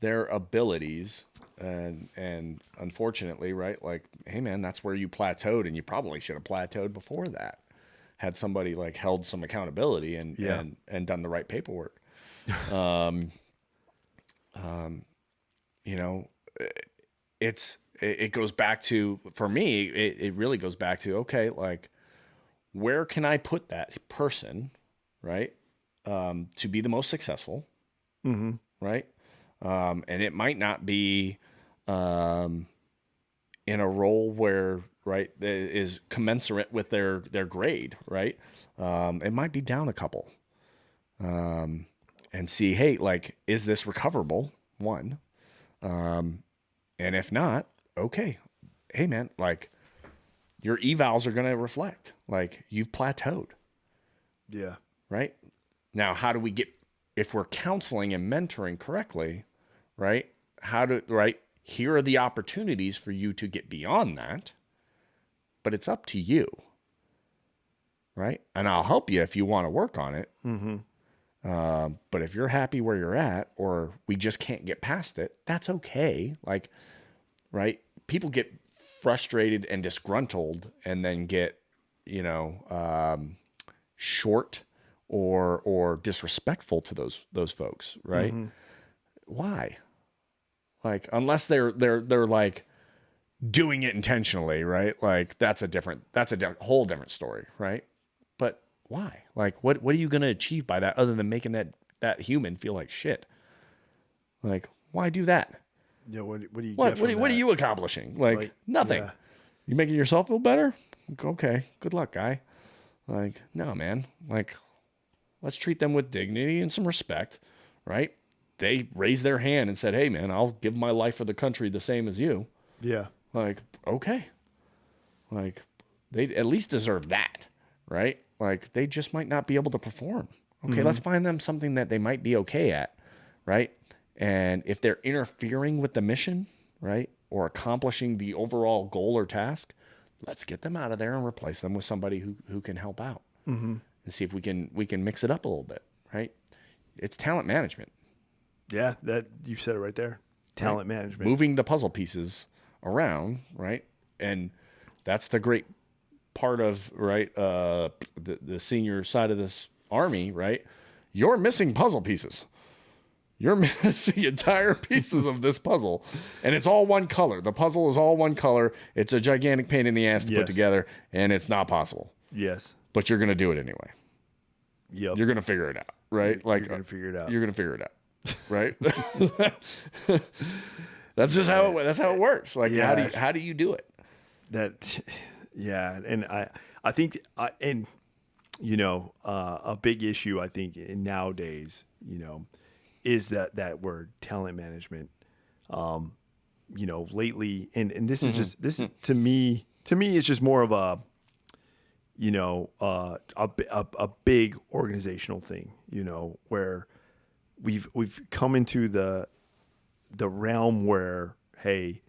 their abilities, and unfortunately, right? Like, hey man, that's where you plateaued, and you probably should have plateaued before that. Had somebody like held some accountability and done the right paperwork. You know, it goes back to, for me, it really goes back to, okay, like, where can I put that person, right? To be the most successful, right? And it might not be in a role where, right, is commensurate with their grade, right? It might be down a couple. And see, hey, like, is this recoverable? One. And if not, okay. Hey man, like, your evals are going to reflect like you've plateaued. Yeah. Right? Now, how do we get, if we're counseling and mentoring correctly, right? Here are the opportunities for you to get beyond that, but it's up to you. Right? And I'll help you if you want to work on it. But if you're happy where you're at, or we just can't get past it, that's okay. Like, right? People get frustrated and disgruntled and then get, you know, short or disrespectful to those folks, right? Why? Like, unless they're like doing it intentionally, right? Like, that's a whole different story, right? But why? Like, what are you going to achieve by that other than making that human feel like shit? Like, why do that? Yeah. What do you What get from what are that? you accomplishing? Like nothing. yeah. You making yourself feel better? Okay, good luck, guy. Like, no, man. Like, let's treat them with dignity and some respect, right? They raised their hand and said, "Hey, man, I'll give my life for the country the same as you." Yeah. Like, okay. Like, they at least deserve that, right? Like, they just might not be able to perform. Okay, let's find them something that they might be okay at, right? And if they're interfering with the mission, right, or accomplishing the overall goal or task, let's get them out of there and replace them with somebody who can help out, and see if we can mix it up a little bit, right? It's talent management. Yeah. That you said it right there. Talent management. Moving the puzzle pieces around, right? And that's the great part of, right, the senior side of this army, right? You're missing puzzle pieces. You're missing entire pieces of this puzzle, and it's all one color. The puzzle is all one color. It's a gigantic pain in the ass to put together, and it's not possible. Yes. But you're going to do it anyway. Yep. You're going to figure it out, right? Like, You're gonna figure it out. You're going to figure it out, right? That's just how it works. Like, Yeah. how do you do it? That, yeah. And I think, and you know, a big issue I think nowadays, you know, is that word talent management. You know, lately, and this is just, this is, to me, it's just more of a, you know, a big organizational thing, you know, where we've come into the realm where, hey,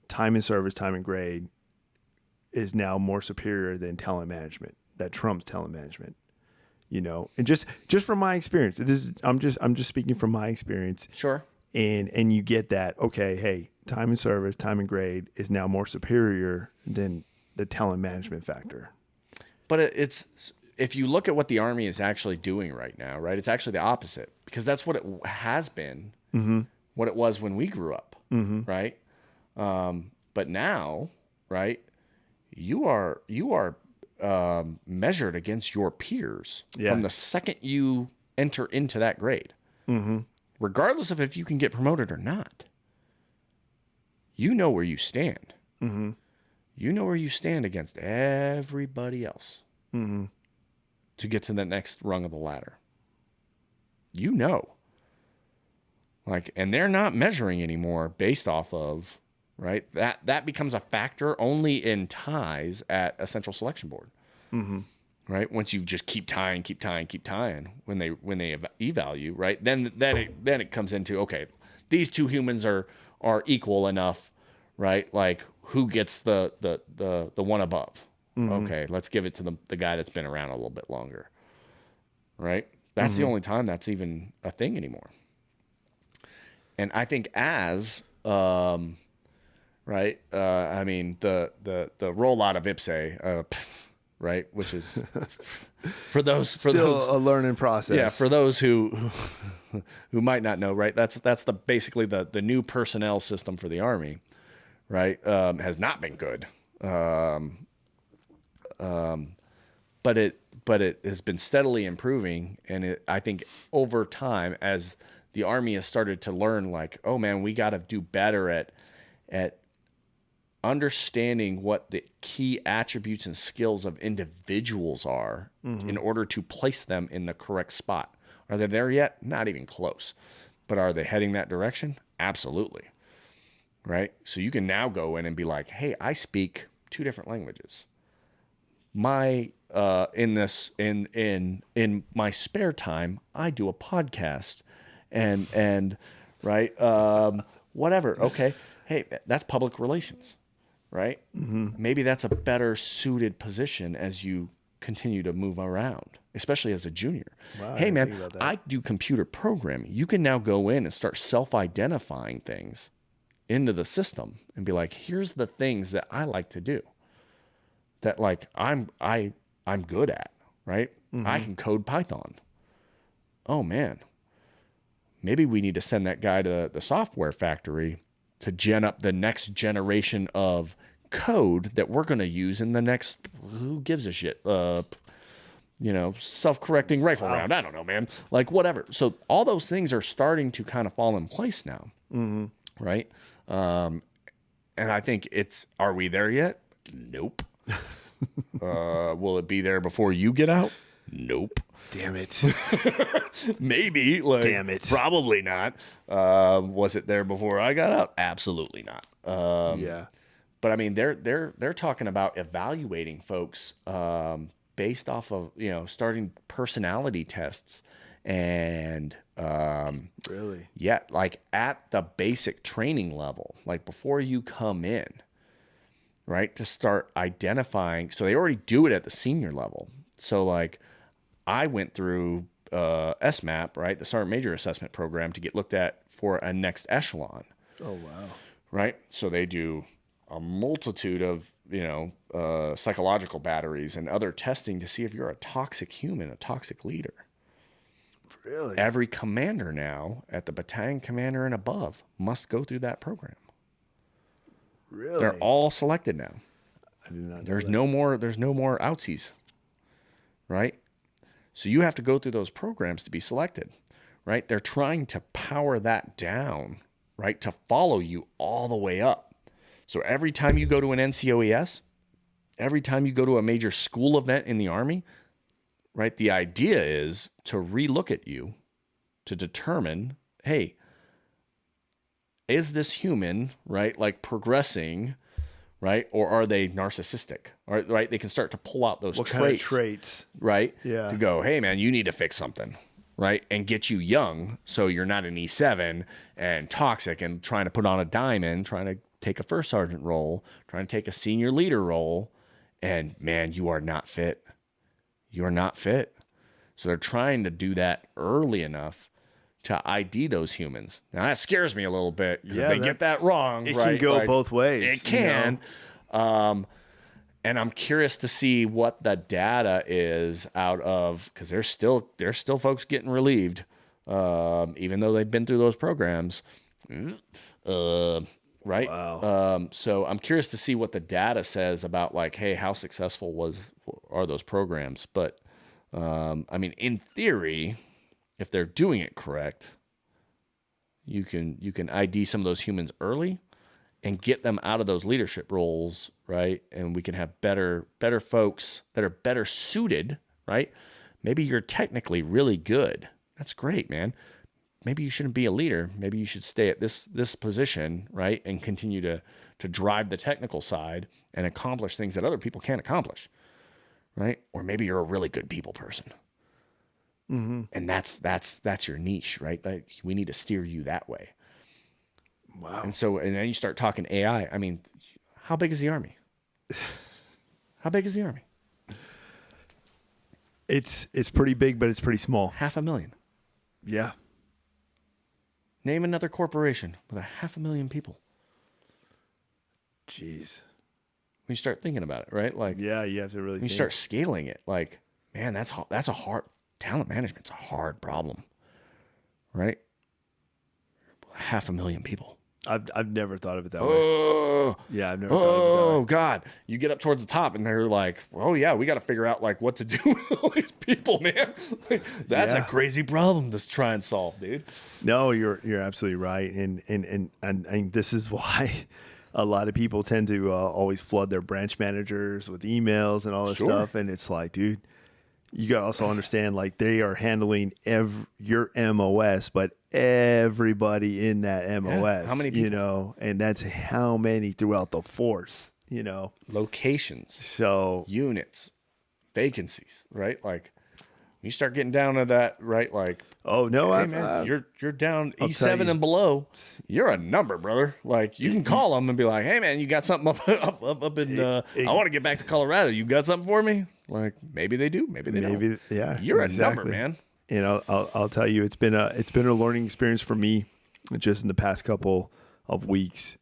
time and service, time and grade is now more superior than talent management. that trumps telemanagement. You know, and just from my experience, I'm just speaking from my experience. Sure. And you get that, okay, hey, time and service, time and grade is now more superior than the telemanagement factor. But it's, if you look at what the Army is actually doing right now, right, it's actually the opposite, because that's what it has been, what it was when we grew up, right? But now, right, you are measured against your peers from the second you enter into that grade, regardless of if you can get promoted or not. You know where you stand. You know where you stand against everybody else to get to the next rung of the ladder. You know. Like, and they're not measuring anymore based off of, right? That becomes a factor only in ties at a central selection board, right? Once you just keep tying when they eval you, right? Then it comes into, okay, these two humans are equal enough, right? Like, who gets the one above? Okay, let's give it to the guy that's been around a little bit longer, right? That's the only time that's even a thing anymore. And I think as right, I mean the rollout of IPSE, right, which is for those Still a learning process. Yeah, for those who might not know, right? That's basically the new personnel system for the Army, right? Has not been good, but it has been steadily improving, and I think over time, as the Army has started to learn, like, oh man, we got to do better at understanding what the key attributes and skills of individuals are in order to place them in the correct spot. Are they there yet? Not even close. But are they heading that direction? Absolutely. Right? So you can now go in and be like, hey, I speak 2 different languages. In my spare time, I do a podcast and right, whatever. Okay. Hey, that's public relations, right? Maybe that's a better suited position as you continue to move around, especially as a junior. Wow, hey man, I do computer programming. You can now go in and start self-identifying things into the system and be like, here's the things that I like to do that, like, I'm good at, right? I can code Python. Oh man, maybe we need to send that guy to the software factory to gen up the next generation of code that we're going to use in the next, who gives a shit, self-correcting rifle round. I don't know, man. Like, whatever. So all those things are starting to kind of fall in place now, right? And I think are we there yet? Nope. Will it be there before you get out? Nope. Damn it. Maybe. Like, damn it. Probably not. Was it there before I got out? Absolutely not. Yeah. But I mean, they're talking about evaluating folks based off of, starting personality tests and really, yeah, like at the basic training level, like before you come in, right, to start identifying. So they already do it at the senior level. So like, I went through SMAP, right, the Sergeant Major Assessment Program, to get looked at for a next echelon. Oh wow. Right, so they do a multitude of psychological batteries and other testing to see if you're a toxic human, a toxic leader. Really? Every commander now at the battalion commander and above must go through that program. Really? They're all selected now. I did not know There's that. no more outsies. Right? So you have to go through those programs to be selected. Right? They're trying to power that down, right, to follow you all the way up. So every time you go to an NCOES, every time you go to a major school event in the Army, right, the idea is to relook at you to determine, hey, is this human, right, like progressing, right, or are they narcissistic? Right, they can start to pull out those traits. What kind of traits? Right, Yeah. to go, hey, man, you need to fix something, right, and get you young so you're not an E7 and toxic and trying to put on a diamond, trying to take a first sergeant role, trying to take a senior leader role, and man, you are not fit. you're not fit. So they're trying to do that early enough to ID those humans. Now that scares me a little bit because if they get that wrong, it right, can go both ways. It can. And I'm curious to see what the data is out of, because there's still folks getting relieved, even though they've been through those programs. Right. Wow. So I'm curious to see what the data says about like, hey, how successful are those programs? But I mean, in theory, if they're doing it correct, you can ID some of those humans early and get them out of those leadership roles, right? And we can have better folks that are better suited, right? Maybe you're technically really good. That's great, man. Maybe you shouldn't be a leader. Maybe you should stay at this position, right? And continue to drive the technical side and accomplish things that other people can't accomplish, right? Or maybe you're a really good people person. Mm-hmm. And that's your niche, right? Like we need to steer you that way. Wow. And then you start talking AI. I mean, how big is the Army? How big is the Army? It's pretty big, but it's pretty small. 500,000. Yeah. Name another corporation with 500,000 people. Jeez. When you start thinking about it, right? Like, yeah, you have to really when you start scaling it, like, man, that's a hard, talent management's a hard problem, right? 500,000 people. I've never thought of it that way. Oh, Yeah, I've never thought of it that way. oh God. You get up towards the top and they're like, oh yeah, we got to figure out like what to do with all these people, man. Like, that's a crazy problem to try and solve, dude. No, you're absolutely right. And this is why a lot of people tend to always flood their branch managers with emails and all this stuff. And it's like, dude, you got to also understand, like, they are handling your MOS, but everybody in that MOS, how many people? you know, and that's how many throughout the force, you know, Locations, so units, vacancies, right? Like you start getting down to that, right? Like, oh no, hey, man, you're down E7 and below. You're a number, brother. Like you can call them and be like, hey man, you got something up in I want to get back to Colorado. You got something for me? Like maybe they do, maybe they don't. Yeah, You're exactly. a number, man. You know, I'll tell you, it's been a learning experience for me, just in the past couple of weeks,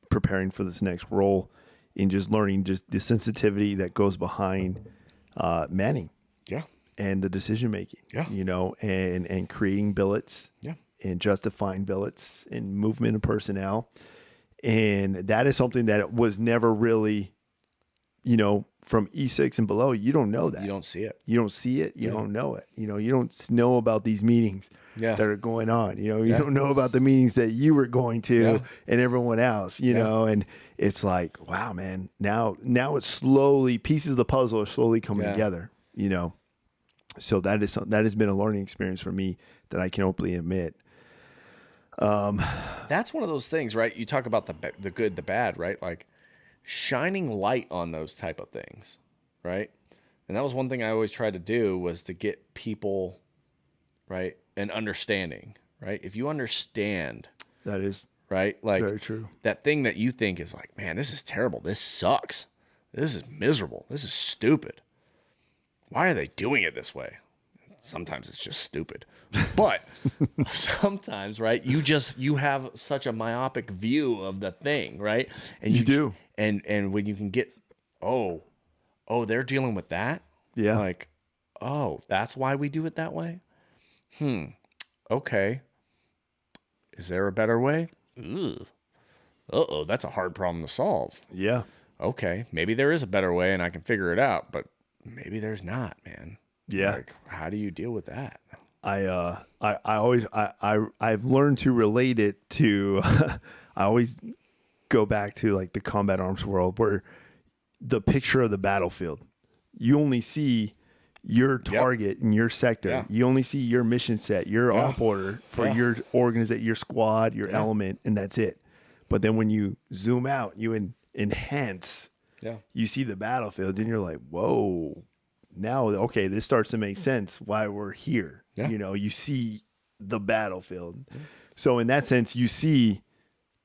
preparing for this next role, in just learning just the sensitivity that goes behind manning. Yeah. And the decision making. Yeah. You know, and creating billets. Yeah. And justifying billets and movement of personnel. And that is something that was never really, you know, from E6 and below, you don't know that. You don't see it. You don't see it. You don't know it. You know, you don't know about these meetings that are going on. You know, you don't know about the meetings that you were going to and everyone else, you know, and it's like, wow, man, now it's slowly, pieces of the puzzle are slowly coming together, you know? So that has been a learning experience for me that I can openly admit. That's one of those things, right? You talk about the good, the bad, right? Like shining light on those type of things, right? And that was one thing I always tried to do, was to get people, right, an understanding, right? If you understand, That is right, like very true. that thing that you think is like, man, this is terrible, this sucks, this is miserable, this is stupid. Why are they doing it this way? Sometimes it's just stupid, but sometimes, right, you have such a myopic view of the thing, right? And You do. And when you can get, oh, they're dealing with that. Yeah. Like, oh, that's why we do it that way. Okay. Is there a better way? That's a hard problem to solve. Yeah. Okay, maybe there is a better way and I can figure it out, but maybe there's not, man. Yeah. Like, how do you deal with that? I've learned to relate it to, I always go back to like the combat arms world, where the picture of the battlefield, you only see your target in your sector. Yeah. You only see your mission set, your op order for your organization, your squad, your element, and that's it. But then when you zoom out, you enhance, you see the battlefield, and you're like, whoa, now, okay, this starts to make sense why we're here. Yeah. You know, you see the battlefield. So in that sense, you see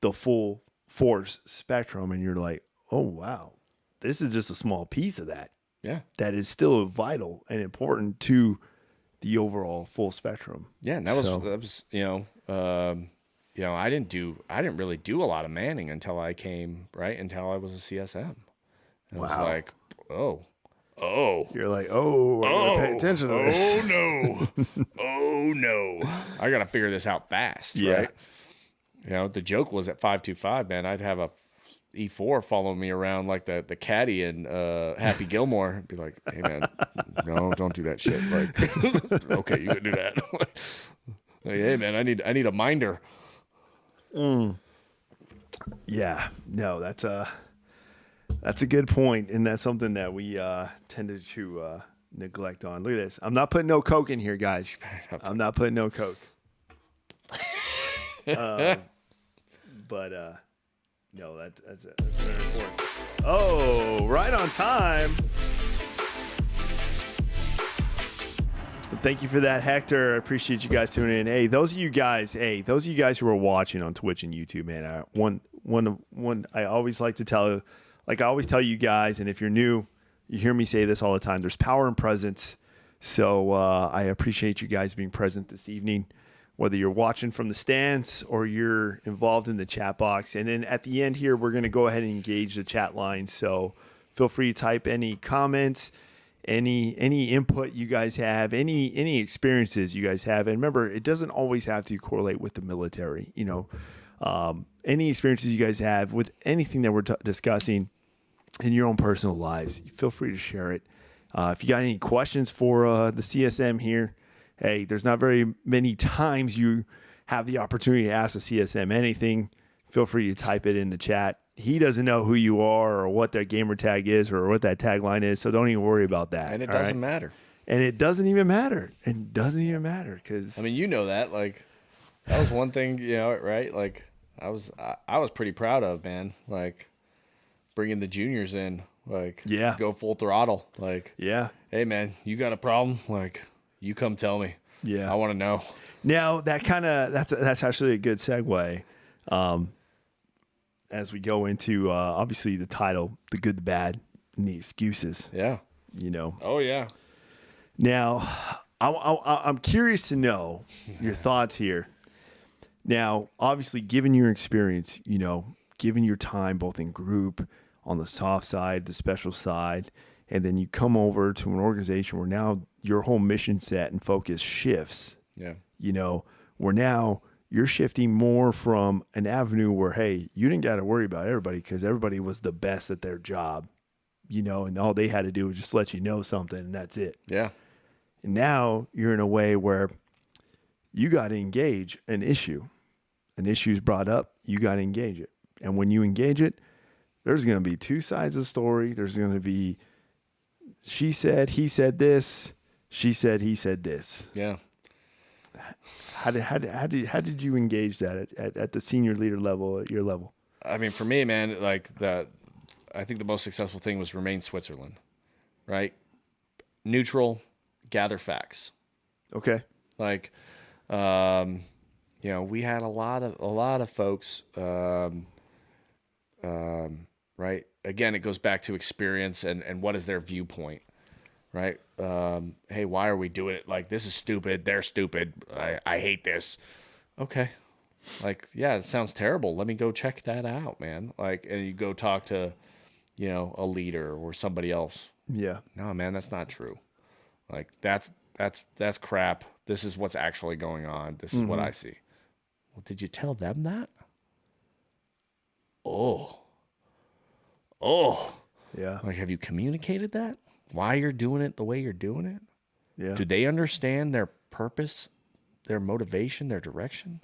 the full force spectrum, and you're like, oh, wow, this is just a small piece of that. Yeah. that is still vital and important to the overall full spectrum. Yeah, and that was I didn't really do a lot of manning until I was a CSM. And I was like, oh, You're like, oh, I'm gonna pay attention to this. oh no, I got to figure this out fast, right? The joke was at 525, man, I'd have a E4 follow me around like the caddy in Happy Gilmore. Be like, hey man, no, don't do that shit. Like, okay, you can do that. Like, hey man, I need a minder. Yeah, no, that's a good point, and that's something that we tended to neglect on. Look at this. I'm not putting no Coke in here, guys. I'm not putting no Coke. But no, that's very important. Oh, right on time. Thank you for that, Hector. I appreciate you guys tuning in. Hey, those of you guys who are watching on Twitch and YouTube, man, one I always like to tell, like I always tell you guys, and if you're new, you hear me say this all the time, there's power in presence. So I appreciate you guys being present this evening, whether you're watching from the stands or you're involved in the chat box. And then at the end here, we're going to go ahead and engage the chat line. So feel free to type any comments, any input you guys have, any experiences you guys have. And remember, it doesn't always have to correlate with the military. Any experiences you guys have with anything that we're discussing in your own personal lives, feel free to share it. If you got any questions for the CSM here, hey, there's not very many times you have the opportunity to ask a CSM anything. Feel free to type it in the chat. He doesn't know who you are or what that gamer tag is or what that tagline is, so don't even worry about that. And it doesn't matter. And it doesn't even matter. It doesn't even matter because I mean, you know that. Like, that was one thing, right? Like, I was pretty proud of, man. Like, bringing the juniors in, like, go full throttle. Like, hey man, you got a problem? Like, you come tell me. I want to know. Now that's actually a good segue. As we go into obviously the title, the good, the bad, and the excuses. Yeah. Oh yeah. Now, I'm curious to know your thoughts here. Now, obviously, given your experience, given your time both in group, on the soft side, the special side, and then you come over to an organization where now your whole mission set and focus shifts. Yeah. Where now you're shifting more from an avenue where, hey, you didn't got to worry about everybody because everybody was the best at their job, and all they had to do was just let you know something and that's it. Yeah. And now you're in a way where you got to engage an issue. An issue is brought up, you got to engage it. And when you engage it, there's going to be two sides of the story. There's going to be she said, he said this, she said, he said this. Yeah. How did you engage that at the senior leader level, at your level? I mean, for me, man, like I think the most successful thing was remain Switzerland, right? Neutral, gather facts. Okay. Like, we had a lot of folks, right? Again, it goes back to experience and what is their viewpoint, right? Hey, why are we doing it? Like, this is stupid. They're stupid. I hate this. Okay. Like, yeah, it sounds terrible. Let me go check that out, man. Like, and you go talk to, a leader or somebody else. Yeah. No, man, that's not true. Like, that's crap. This is what's actually going on. This is what I see. Well, did you tell them that? Oh. Yeah. Like, have you communicated that? Why you're doing it the way you're doing it? Yeah. Do they understand their purpose, their motivation, their direction?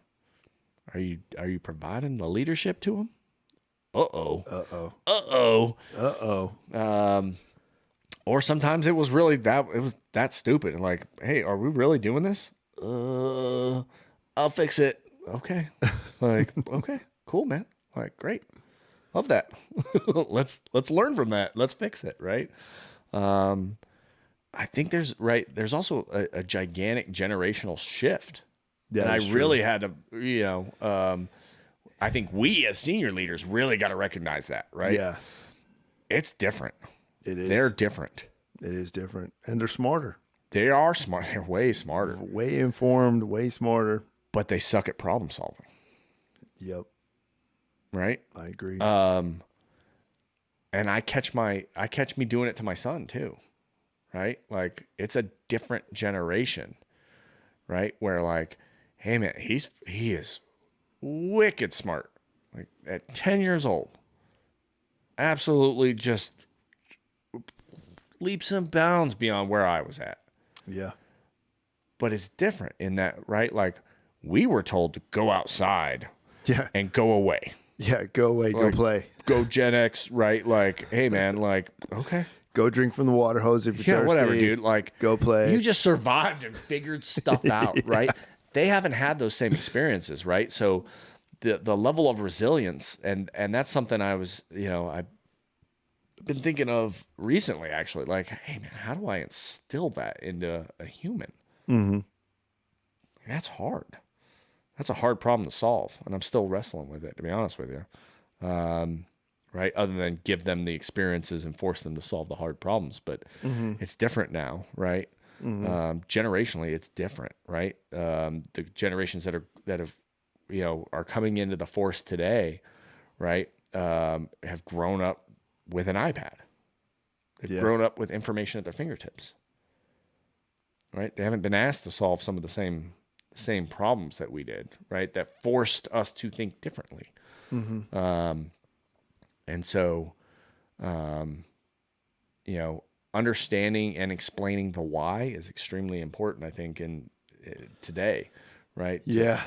Are you providing the leadership to them? Uh-oh. Or sometimes it was really that stupid. And like, hey, are we really doing this? I'll fix it. Okay. Like, okay, cool, man. Like, great. Love that. Let's learn from that. Let's fix it, right? I think there's also a gigantic generational shift. Yeah, and I true. really had to, I think we as senior leaders really got to recognize that, right? Yeah. It's different. It is. They're different. It is different. And they're smarter. They are smart. They're way smarter. Way informed, way smarter. But they suck at problem solving. Yep. Right? I agree. And I catch me doing it to my son too. Right? Like, it's a different generation. Right? Where, like, hey man, he is wicked smart. Like, at 10 years old. Absolutely just leaps and bounds beyond where I was at. Yeah. But it's different in that, right? Like, we were told to go outside Yeah. and go away. Yeah. Go away. Go Like, play. Go Gen X, right? Like, hey man, like, okay. Go drink from the water hose if you're thirsty. Whatever, dude. Like, go play. You just survived and figured stuff out, right? They haven't had those same experiences, right? So the level of resilience, and that's something I was, I've been thinking of recently, actually. Like, hey man, how do I instill that into a human? Mm-hmm. That's hard. That's a hard problem to solve, and I'm still wrestling with it, to be honest with you. Right? Other than give them the experiences and force them to solve the hard problems, but it's different now, right? Generationally, it's different, right? The generations that have are coming into the force today, right? Have grown up with an iPad. They've grown up with information at their fingertips, right? They haven't been asked to solve some of the same problems that we did, right? That forced us to think differently. And so, understanding and explaining the why is extremely important, I think, in today, right? Yeah.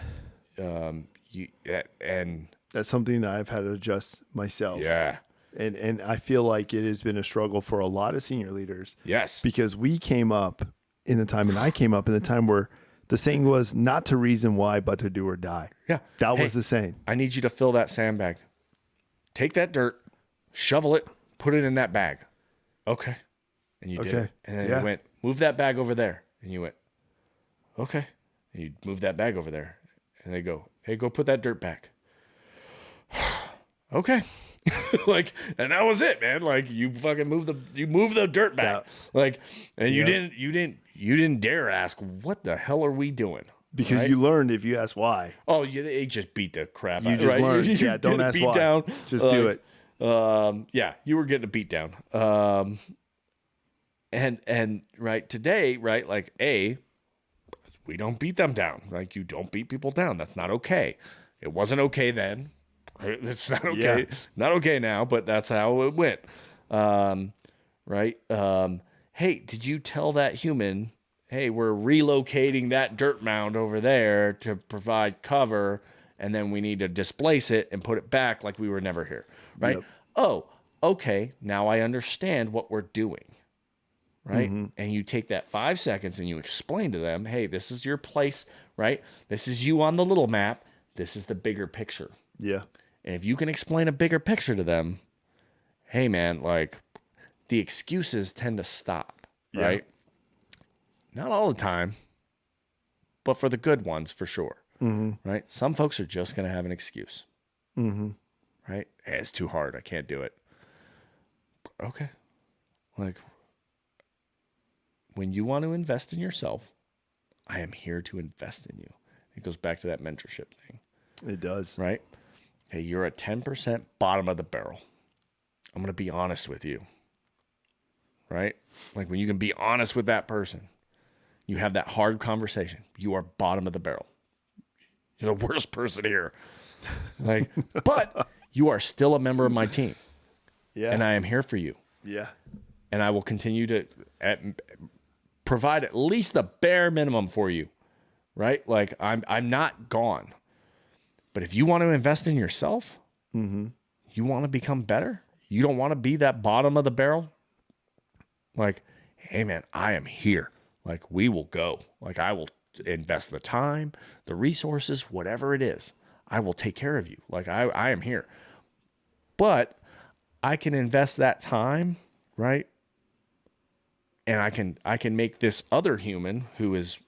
And that's something that I've had to adjust myself. Yeah. And I feel like it has been a struggle for a lot of senior leaders. Yes. Because we came up in the time, and I came up in the time where the saying was not to reason why, but to do or die. Yeah. That was the saying. I need you to fill that sandbag. Take that dirt, shovel it, put it in that bag. Okay. And you did it. And then you went, move that bag over there. And you went, okay. And you move that bag over there. And they go, hey, go put that dirt back. Okay. Like, and that was it, man. Like, you fucking moved the dirt back. Like, and you didn't dare ask, what the hell are we doing? Because you learned if you ask why. Oh, they just beat the crap out. You just learned. Yeah, don't ask why. Down. Just do it. Yeah, you were getting a beat down. And right today, right, like, we don't beat them down. Like, you don't beat people down. That's not okay. It wasn't okay then. It's not okay. Yeah. Not okay now, but that's how it went. Right? Hey, did you tell that human, hey, we're relocating that dirt mound over there to provide cover, and then we need to displace it and put it back like we were never here, right? Yep. Oh, okay, now I understand what we're doing, right? And you take that 5 seconds and you explain to them, hey, this is your place, right? This is you on the little map. This is the bigger picture. Yeah. And if you can explain a bigger picture to them, hey, man, like, the excuses tend to stop, right? Not all the time, but for the good ones, for sure. Right? Some folks are just going to have an excuse. Right? Hey, it's too hard. I can't do it. Okay. Like, when you want to invest in yourself, I am here to invest in you. It goes back to that mentorship thing. It does. Right? Hey, you're a 10% bottom of the barrel. I'm going to be honest with you. Right? Like, when you can be honest with that person, you have that hard conversation. You are bottom of the barrel. You're the worst person here. Like, but you are still a member of my team. Yeah. And I am here for you. Yeah. And I will continue to provide at least the bare minimum for you. Right? Like, I'm not gone. But if you want to invest in yourself, you want to become better, you don't want to be that bottom of the barrel, like, hey, man, I am here. Like, we will go. Like, I will invest the time, the resources, whatever it is. I will take care of you. Like, I am here. But I can invest that time, right? And I can make this other human who is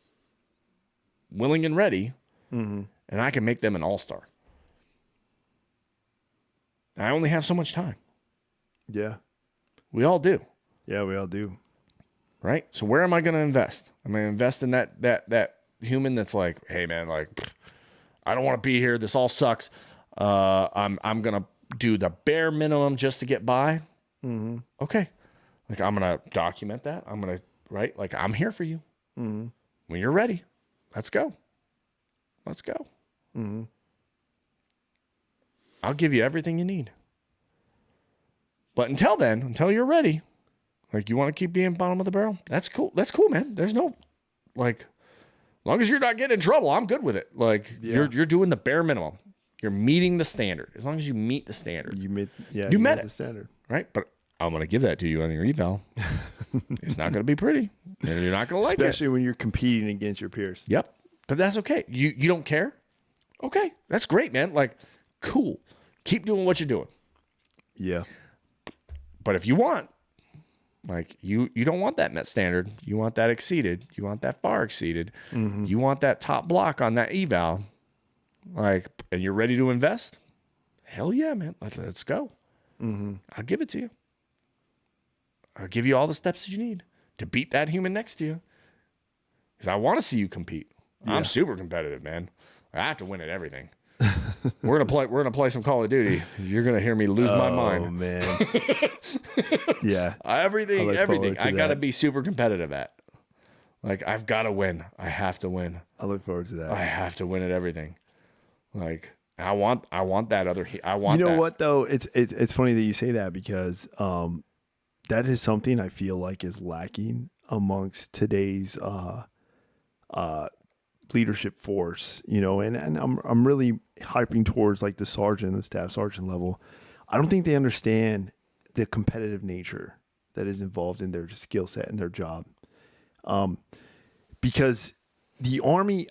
willing and ready, and I can make them an all-star. I only have so much time. Yeah. We all do. Yeah, we all do. right? So where am I going to invest? I'm going to invest in that human that's like, hey man, like, I don't want to be here. This all sucks. I'm going to do the bare minimum just to get by. Mm-hmm. Okay. Like, I'm going to document that. I'm going to, right? Like, I'm here for you. Mm-hmm. When you're ready, let's go. Let's go. Mm-hmm. I'll give you everything you need. But until then, until you're ready, like, you want to keep being bottom of the barrel? That's cool. That's cool, man. There's no, like, as long as you're not getting in trouble, I'm good with it. Like, you're doing the bare minimum. You're meeting the standard. As long as you meet the standard. You met the standard. Right? But I'm going to give that to you on your eval. It's not going to be pretty. And you're not going to like it. Especially when you're competing against your peers. Yep. But that's okay. You don't care? Okay. That's great, man. Like, cool. Keep doing what you're doing. Yeah. But if you want, like, you don't want that met standard. You want that exceeded. You want that far exceeded. Mm-hmm. You want that top block on that eval. Like, and you're ready to invest? Hell yeah, man. Let's go. Mm-hmm. I'll give it to you. I'll give you all the steps that you need to beat that human next to you. Because I want to see you compete. Yeah. I'm super competitive, man. I have to win at everything. We're gonna play some Call of Duty. You're gonna hear me lose my mind. Oh man. Yeah. Everything. I gotta be super competitive at. Like, I've got to win. I have to win. I look forward to that. I have to win at everything. Like, I want that other. I want. You know that. what though? It's funny that you say that because that is something I feel like is lacking amongst today's leadership force, you know, and I'm really hyping towards like the sergeant and staff sergeant level. I don't think they understand the competitive nature that is involved in their skill set and their job. Because the Army,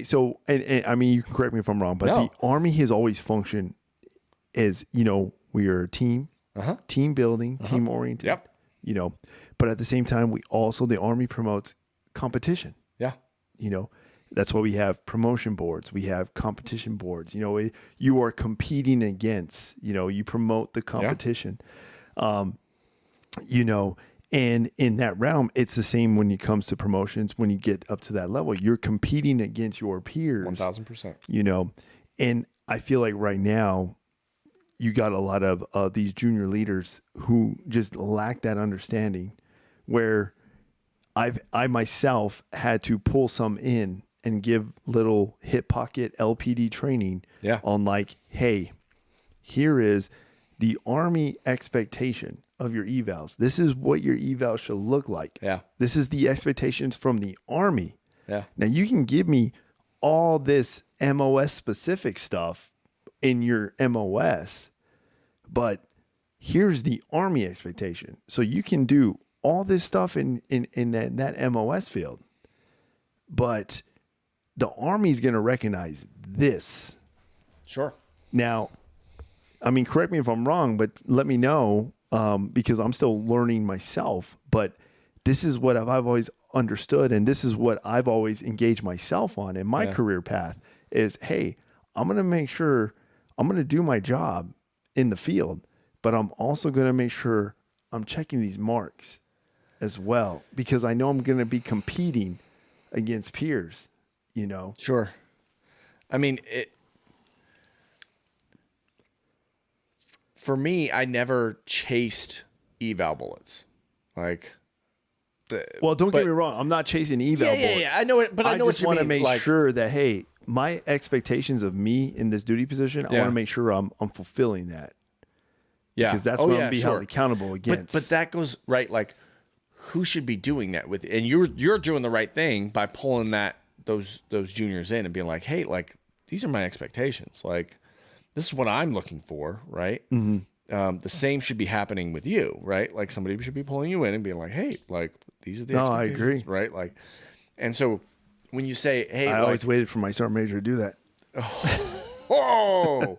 so I mean, you can correct me if I'm wrong, but the Army has always functioned as, you know, we are a team, team building, team oriented, you know, but at the same time, the Army promotes competition. Yeah. You know, that's why we have promotion boards. We have competition boards. You know, you are competing against, you know, you promote the competition, you know, and in that realm, it's the same when it comes to promotions. When you get up to that level, you're competing against your peers. 1000%. You know, and I feel like right now you got a lot of these junior leaders who just lack that understanding where I myself had to pull some in and give little hip pocket LPD training on like, hey, here is the Army expectation of your evals. This is what your eval should look like. Yeah. This is the expectations from the Army. Yeah. Now you can give me all this MOS specific stuff in your MOS, but here's the Army expectation. So you can do all this stuff in that MOS field, but the Army's going to recognize this. Sure. Now, I mean, correct me if I'm wrong, but let me know, because I'm still learning myself, but this is what I've always understood. And this is what I've always engaged myself on in my career path is, hey, I'm going to make sure I'm going to do my job in the field, but I'm also going to make sure I'm checking these marks as well, because I know I'm going to be competing against peers, you know? Sure. I mean, for me, I never chased eval bullets. Like, well, don't get me wrong. I'm not chasing eval bullets. Yeah. I know it, but I know what you mean. I just want to make sure that, hey, my expectations of me in this duty position, I want to make sure I'm fulfilling that. Yeah. Because that's what I'm going to be held accountable against. But that goes, right, like, who should be doing that with, and you're doing the right thing by pulling those juniors in and being like, hey, like, these are my expectations. Like, this is what I'm looking for, right? Mm-hmm. The same should be happening with you, right? Like, somebody should be pulling you in and being like, hey, like, these are the expectations. I agree. Right? Like, and so when you say, hey, I always waited for my sergeant major to do that. Oh.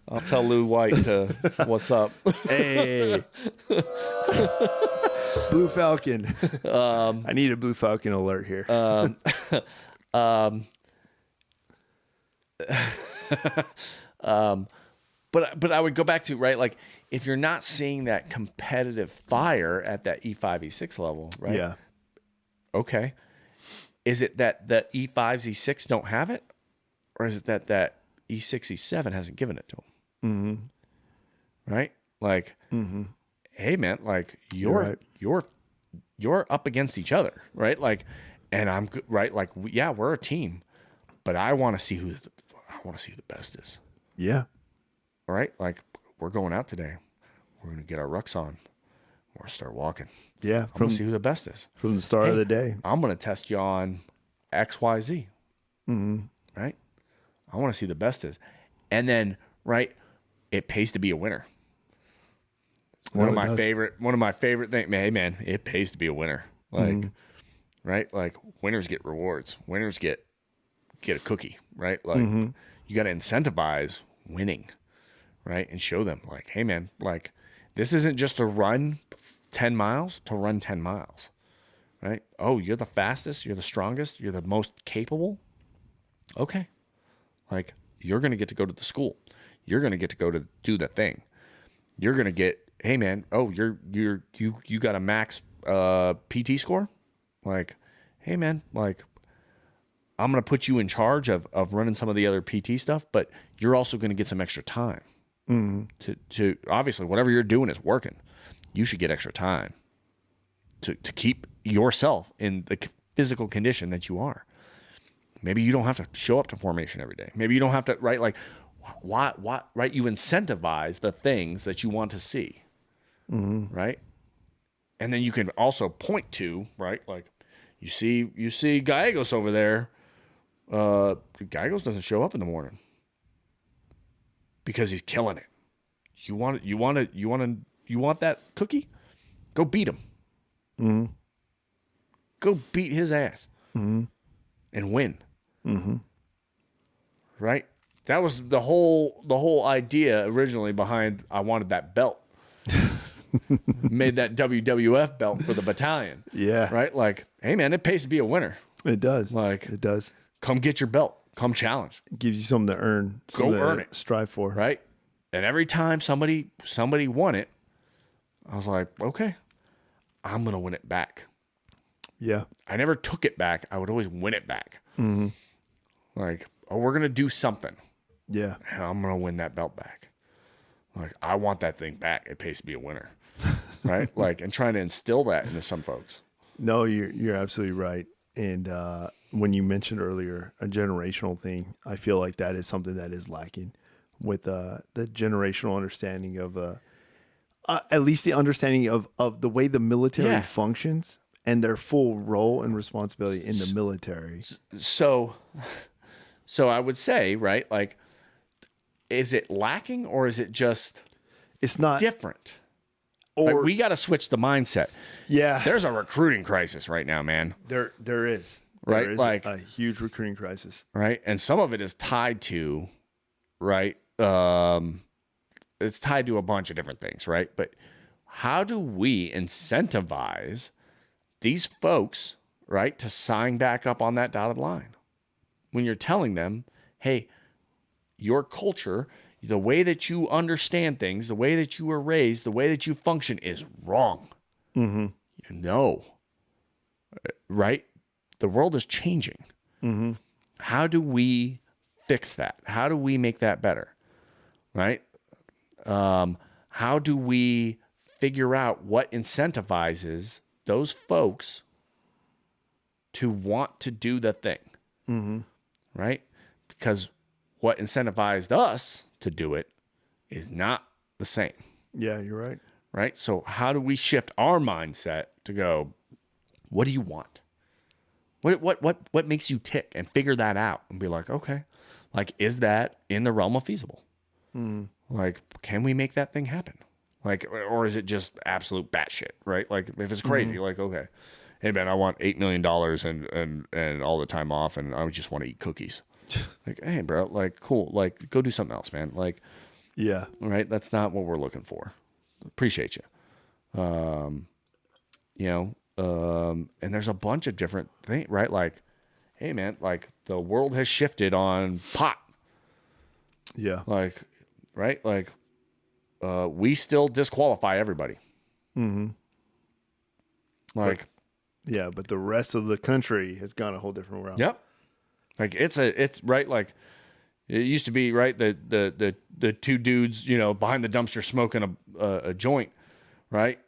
I'll tell Lou White to what's up. Hey. Blue Falcon. I need a Blue Falcon alert here. But I would go back to, right, like if you're not seeing that competitive fire at that E5, E6 level, right? Yeah. Okay. Is it that the E5s, E6 don't have it? Or is it that E6, E7 hasn't given it to them? Mm-hmm. Right? Like, hey man, like you're up against each other, right? Like, and I'm right. Like, yeah, we're a team, but I want to see who the best is. Yeah. All right. Like, we're going out today. We're going to get our rucks on. We're going to start walking. Yeah. I'm going to see who the best is. From the start of the day. I'm going to test you on X, Y, Z. Right. I want to see the best is. And then, right, it pays to be a winner. One of my favorite things, hey man, it pays to be a winner. Like, right? Like winners get rewards. Winners get a cookie, right? Like you got to incentivize winning, right? And show them like, hey man, like this isn't just to run 10 miles, to run 10 miles, right? Oh, you're the fastest, you're the strongest, you're the most capable. Okay. Like you're going to get to go to the school. You're going to get to go to do the thing. You're going to get, hey man, oh, you got a max PT score? Like, hey man, like I'm going to put you in charge of running some of the other PT stuff, but you're also going to get some extra time. To obviously whatever you're doing is working. You should get extra time to keep yourself in the physical condition that you are. Maybe you don't have to show up to formation every day. Maybe you don't have to, right? Like, why, right? You incentivize the things that you want to see, right? And then you can also point to, right? Like, you see Gallegos over there. Gallegos doesn't show up in the morning because he's killing it. You want that cookie? Go beat him. Go beat his ass and win. Right? That was the whole idea originally behind I wanted that belt. Made that WWF belt for the battalion. Yeah. Right? Like, hey man, it pays to be a winner. It does. Like, it does. Come get your belt. Come challenge. It gives you something to earn. Go earn it. Strive for. Right? And every time somebody won it, I was like, okay, I'm going to win it back. Yeah. I never took it back. I would always win it back. Like, oh, we're going to do something. Yeah. And I'm going to win that belt back. Like, I want that thing back. It pays to be a winner. Right? Like, and trying to instill that into some folks. No, you're absolutely right. And when you mentioned earlier a generational thing, I feel like that is something that is lacking with the generational understanding of at least the understanding of the way the military functions and their full role and responsibility in the military. So I would say, right, like, is it lacking or is it just it's not different? Or like, we got to switch the mindset. Yeah. There's a recruiting crisis right now, man. There is. Right? There is like a huge recruiting crisis. Right? And some of it is tied to, right? It's tied to a bunch of different things, right? But how do we incentivize these folks, right, to sign back up on that dotted line? When you're telling them, hey, your culture, the way that you understand things, the way that you were raised, the way that you function is wrong. You know, right? The world is changing. How do we fix that? How do we make that better? Right? How do we figure out what incentivizes those folks to want to do the thing? Right? Because what incentivized us to do it is not the same. Yeah, you're right. Right? So how do we shift our mindset to go, what do you want? What makes you tick? And figure that out and be like, okay, like, is that in the realm of feasible? Like, can we make that thing happen? Like, or is it just absolute batshit, right? Like, if it's crazy, like, okay, hey man, I want $8 million and all the time off, and I just want to eat cookies. Like, hey bro, like, cool, like, go do something else, man. Like, yeah, right? That's not what we're looking for. Appreciate you. And there's a bunch of different things, right? Like, hey man, like, the world has shifted on pot. Yeah. Like, right? Like, we still disqualify everybody. Mm-hmm. Like, Yeah, but the rest of the country has gone a whole different route. yep. Like it's right. Like it used to be, right. The two dudes, you know, behind the dumpster smoking a joint, right.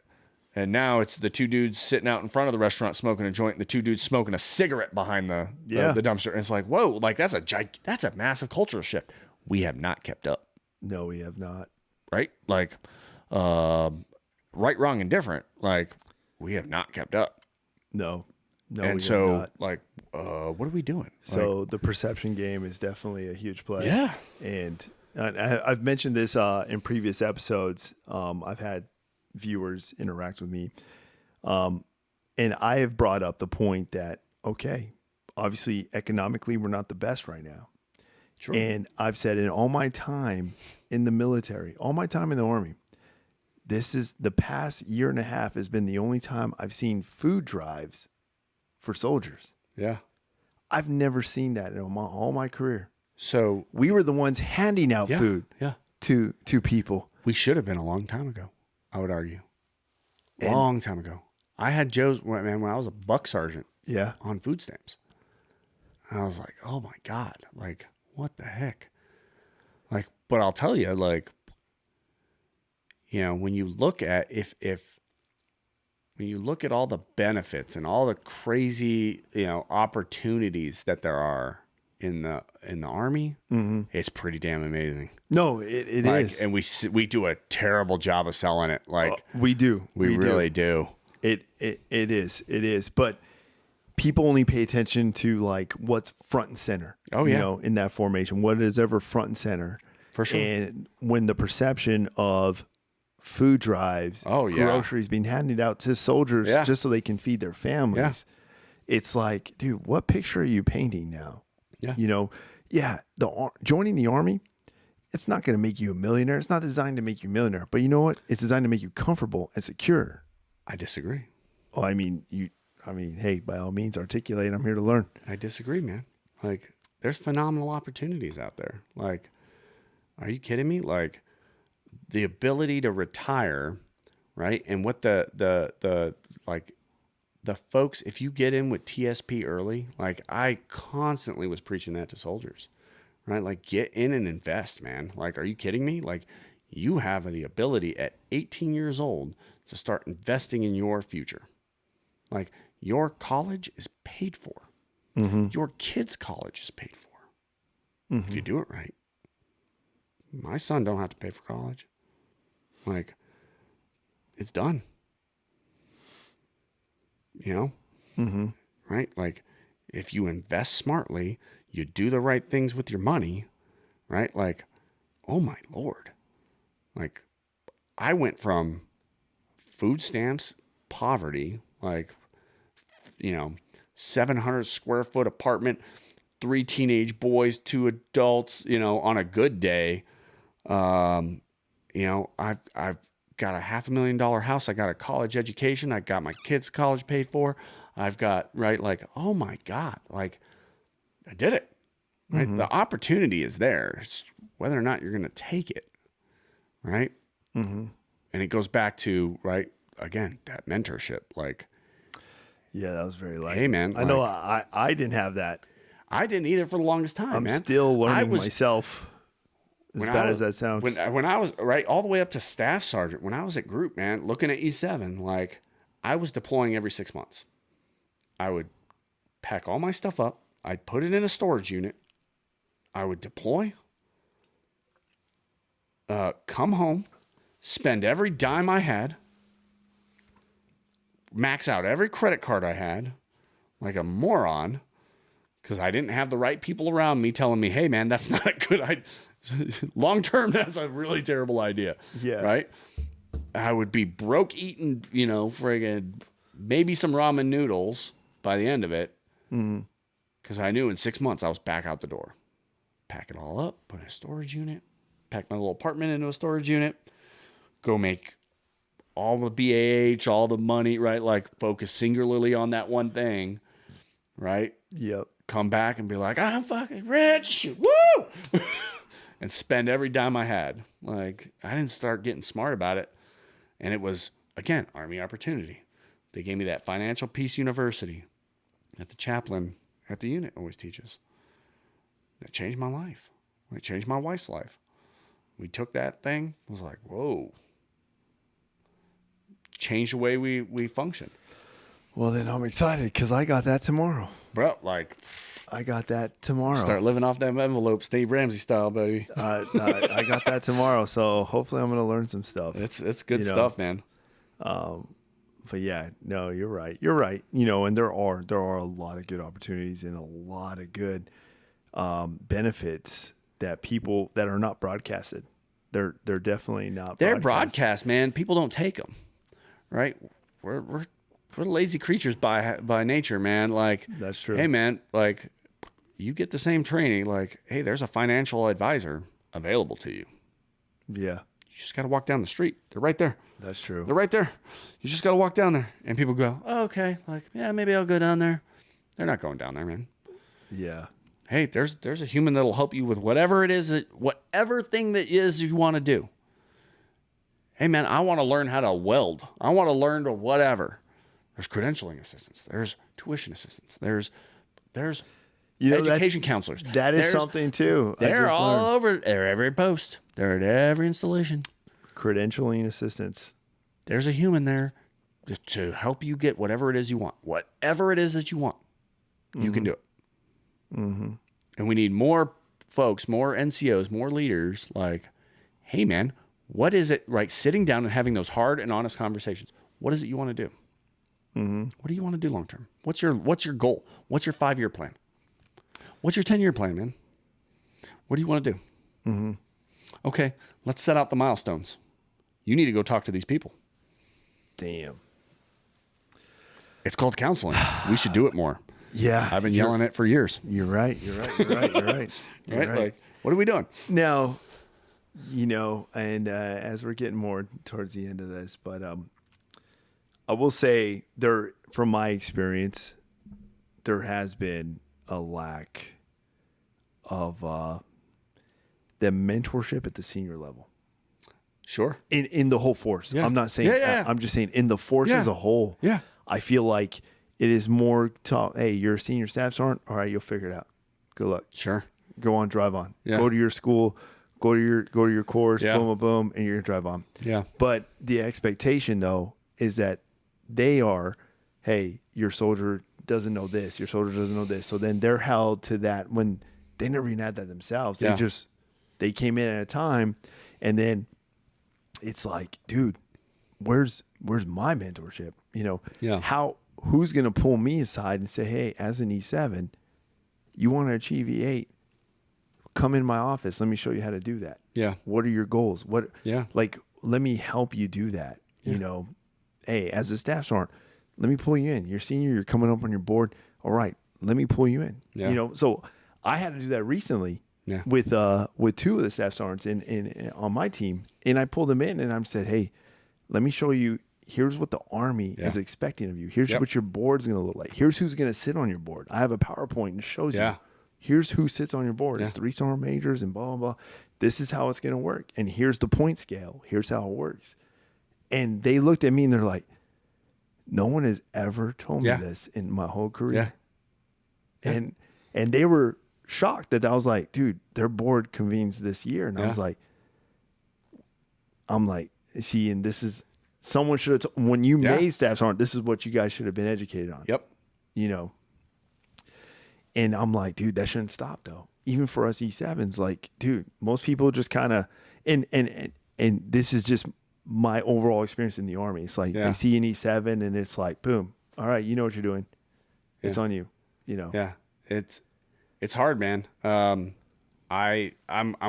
And now it's the two dudes sitting out in front of the restaurant smoking a joint, and the two dudes smoking a cigarette behind the dumpster. And it's like, whoa, like that's a massive cultural shift. We have not kept up. No, we have not. Right. Like, right, wrong, and different. Like we have not kept up. No, and we so have not. like, what are we doing? So the perception game is definitely a huge play. Yeah. And I've mentioned this in previous episodes. I've had viewers interact with me. And I have brought up the point that, okay, obviously economically we're not the best right now. Sure. And I've said in all my time in the military, all my time in the Army, this is the past year and a half has been the only time I've seen food drives for soldiers. Yeah. I've never seen that in all my career. So We were the ones handing out food to people. We should have been a long time ago, I would argue. Long time ago. I had Joe's, man, when I was a buck sergeant Yeah. on food stamps. I was like, oh my God, like, what the heck? Like, but I'll tell you, like, you know, when you look at, when you look at all the benefits and all the crazy, you know, opportunities that there are in the Army, it's pretty damn amazing. No, it Like, is. and we do a terrible job of selling it. Like We do. we really do. It is. But people only pay attention to like what's front and center. Oh, You yeah. know, in that formation, what is ever front and center. For sure. And when the perception of food drives, Oh, yeah. groceries being handed out to soldiers Yeah. just so they can feed their families, it's like, dude, what picture are you painting now? Yeah. You know, joining the Army, it's not going to make you a millionaire. It's not designed to make you a millionaire. But you know what? It's designed to make you comfortable and secure. I disagree. Oh, I mean, hey, by all means, articulate. I'm here to learn. I disagree, man. Like, there's phenomenal opportunities out there. Like, are you kidding me? Like, the ability to retire, right? And what the folks, if you get in with TSP early, like I constantly was preaching that to soldiers, right? Like, get in and invest, man. Like, are you kidding me? Like, you have the ability at 18 years old to start investing in your future. Like, your college is paid for. Your kid's college is paid for. If you do it right. My son don't have to pay for college. Like, it's done. You know? Right? Like, if you invest smartly, you do the right things with your money, right? Like, oh my Lord. Like, I went from food stamps, poverty, like, you know, 700 square foot apartment, 3 teenage boys, 2 adults, you know, on a good day. You know, I've got a $500,000 house. I got a college education. I got my kids' college paid for. I've got, right, like, oh my God, like, I did it. Right? The opportunity is there. It's whether or not you're going to take it. Right? And it goes back to, right, again, that mentorship. Like, Yeah, that was very light. hey, man. I know I didn't have that. I didn't either for the longest time, I'm man. still learning myself. As When bad I as that sounds. When I was, right, all the way up to staff sergeant, when I was at group, man, looking at E7, like, I was deploying every 6 months. I would pack all my stuff up. I'd put it in a storage unit. I would deploy, come home, spend every dime I had, max out every credit card I had, like a moron, because I didn't have the right people around me telling me, hey, man, that's not a good idea. Long term, that's a really terrible idea. Yeah. Right? I would be broke eating, you know, friggin' maybe some ramen noodles by the end of it. Because I knew in 6 months I was back out the door. Pack it all up, put in a storage unit, pack my little apartment into a storage unit, go make all the BAH, all the money, right? Like, focus singularly on that one thing, right? Yep. Come back and be like, I'm fucking rich. Woo! and spend every dime I had. Like, I didn't start getting smart about it. And it was, again, Army opportunity. They gave me that financial peace university that the chaplain at the unit always teaches. That changed my life. It changed my wife's life. We took that thing, was like, whoa. Changed the way we function. Well, then I'm excited because I got that tomorrow. Bro, like, I got that tomorrow. start living off them envelopes, Steve Ramsey style, baby. I got that tomorrow, so hopefully I'm going to learn some stuff. It's good stuff, man. But yeah, no, you're right. You're right. You know, and there are a lot of good opportunities and a lot of good benefits that people that are not broadcasted. They're definitely not. They're broadcast, man. People don't take them, right? We're lazy creatures by nature, man. Like, That's true. Hey, man, like, you get the same training. Like, hey, there's a financial advisor available to you. Yeah, You just got to walk down the street. They're right there. that's true. They're right there. You just got to walk down there. And people go, oh, okay. Like, yeah, maybe I'll go down there. They're not going down there, man. Yeah, Hey, there's a human that'll help you with whatever it is, whatever thing that is you want to do. Hey, man, I want to learn how to weld. I want to learn to whatever. There's credentialing assistants. There's tuition assistants. There's education counselors. That is There's- something too. I They're just all learned. over. They're at every post. They're at every installation. Credentialing assistance. There's a human there to help you get whatever it is you want. Whatever it is that you want, you can do it. Mm-hmm. And we need more folks, more NCOs, more leaders like, hey, man, what is it, right? Sitting down and having those hard and honest conversations. What is it you want to do? Mm-hmm. What do you want to do long term? What's your goal? What's your 5-year plan? What's your 10-year plan, man? What do you want to do? Mm-hmm. Okay, let's set out the milestones. You need to go talk to these people. Damn. It's called counseling. We should do it more. Yeah, I've been yelling it for years. You're right. You're right. You're right. You're right. You're Right? right. Like, what are we doing? Now, you know, and as we're getting more towards the end of this, but I will say there, from my experience, there has been a lack of the mentorship at the senior level Sure. in the whole force. Yeah. I'm not saying. Yeah. I'm just saying in the force Yeah. as a whole. Yeah. I feel like it is more taught. Hey, your senior staff sergeant. All right, you'll figure it out. Good luck. Sure. Go on, drive on. Yeah. Go to your school. Go to your course. Yeah. Boom, boom, boom, and you're gonna drive on. Yeah. But the expectation, though, is that they are, hey, your soldier doesn't know this. Your soldier doesn't know this. So then they're held to that when they never even had that themselves. Yeah. They came in at a time, and then it's like, dude, where's my mentorship? You know, Yeah. Who's gonna pull me aside and say, hey, as an E7, you want to achieve E8? Come in my office. Let me show you how to do that. Yeah. What are your goals? Yeah. Like, let me help you do that. Yeah. You know, hey, as a staff sergeant, let me pull you in. You're senior, you're coming up on your board. All right, let me pull you in. Yeah. You know, so I had to do that recently Yeah. with 2 of the staff sergeants in on my team. And I pulled them in and I said, hey, let me show you. Here's what the Army is expecting of you. Here's what your board's going to look like. Here's who's going to sit on your board. I have a PowerPoint that shows Yeah. you. Here's who sits on your board. It's Yeah. 3 sergeant majors and blah, blah, blah. This is how it's going to work. And here's the point scale. Here's how it works. And they looked at me and they're like, no one has ever told me Yeah. this in my whole career. Yeah. And they were shocked that I was like, dude, their board convenes this year. And Yeah. I'm like, see, and this is, someone should have, when you made staff sergeant, this is what you guys should have been educated on. Yep. You know? And I'm like, dude, that shouldn't stop though. Even for us E7s, like, dude, most people just kind of, and this is just my overall experience in the Army. It's like, they see an E7 and it's like, boom. All right. You know what you're doing. It's on you, you know? Yeah. It's hard, man. I'm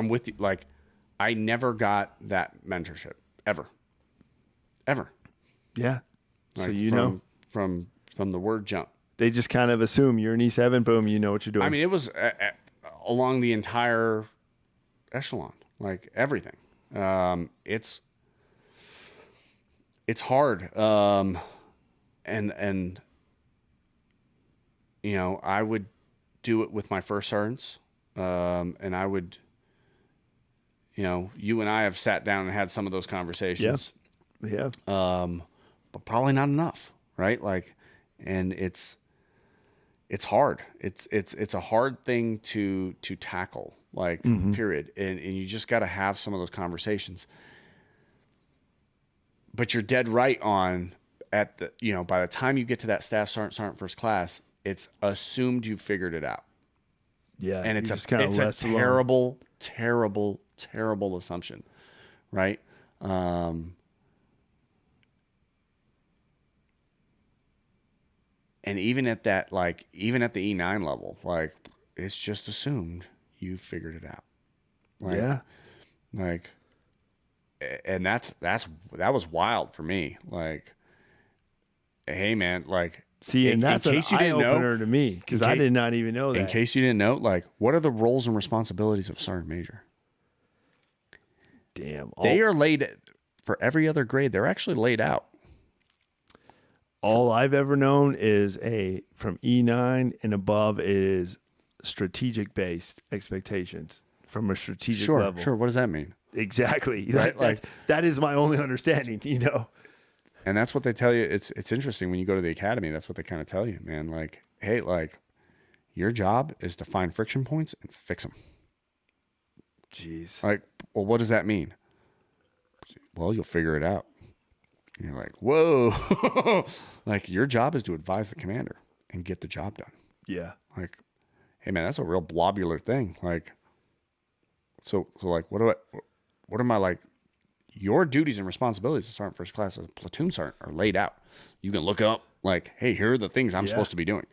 with you. Like, I never got that mentorship ever. Yeah. Like, So, you know, from the word jump. they just kind of assume you're an E7, boom, you know what you're doing. I mean, it was along the entire echelon, like everything. It's hard. And you know, I would do it with my first sergeants. And I would You know, you and I have sat down and had some of those conversations. Yeah. But probably not enough, right? Like, and it's hard. It's a hard thing to tackle, like, period. And you just got to have some of those conversations. But you're dead right on at the, you know, by the time you get to that staff sergeant first class, it's assumed you've figured it out. Yeah. And it's a left alone. terrible assumption, right? And even at that, like, even at the E9 level, like, it's just assumed you figured it out. Like, Yeah. Like, and that was wild for me. Like, hey man, like, See, and that's an eye-opener to me, because I did not even know that. In case you didn't know, like, what are the roles and responsibilities of sergeant major? Damn. They are laid for every other grade. They're actually laid out. All I've ever known is from E9 and above is strategic-based expectations from a strategic level. Sure. What does that mean? Exactly. Right? That is my only understanding, you know. And that's what they tell you. It's interesting when you go to the academy. That's what they kind of tell you, man. Like, hey, like, your job is to find friction points and fix them. Jeez. Like, well, what does that mean? Well, you'll figure it out. And you're like, whoa. Like, your job is to advise the commander and get the job done. Yeah. Like, hey man, that's a real blobular thing. Like, so like, what are my, like, your duties and responsibilities as sergeant first class as a platoon sergeant are laid out. You can look up, like, hey, here are the things I'm supposed to be doing.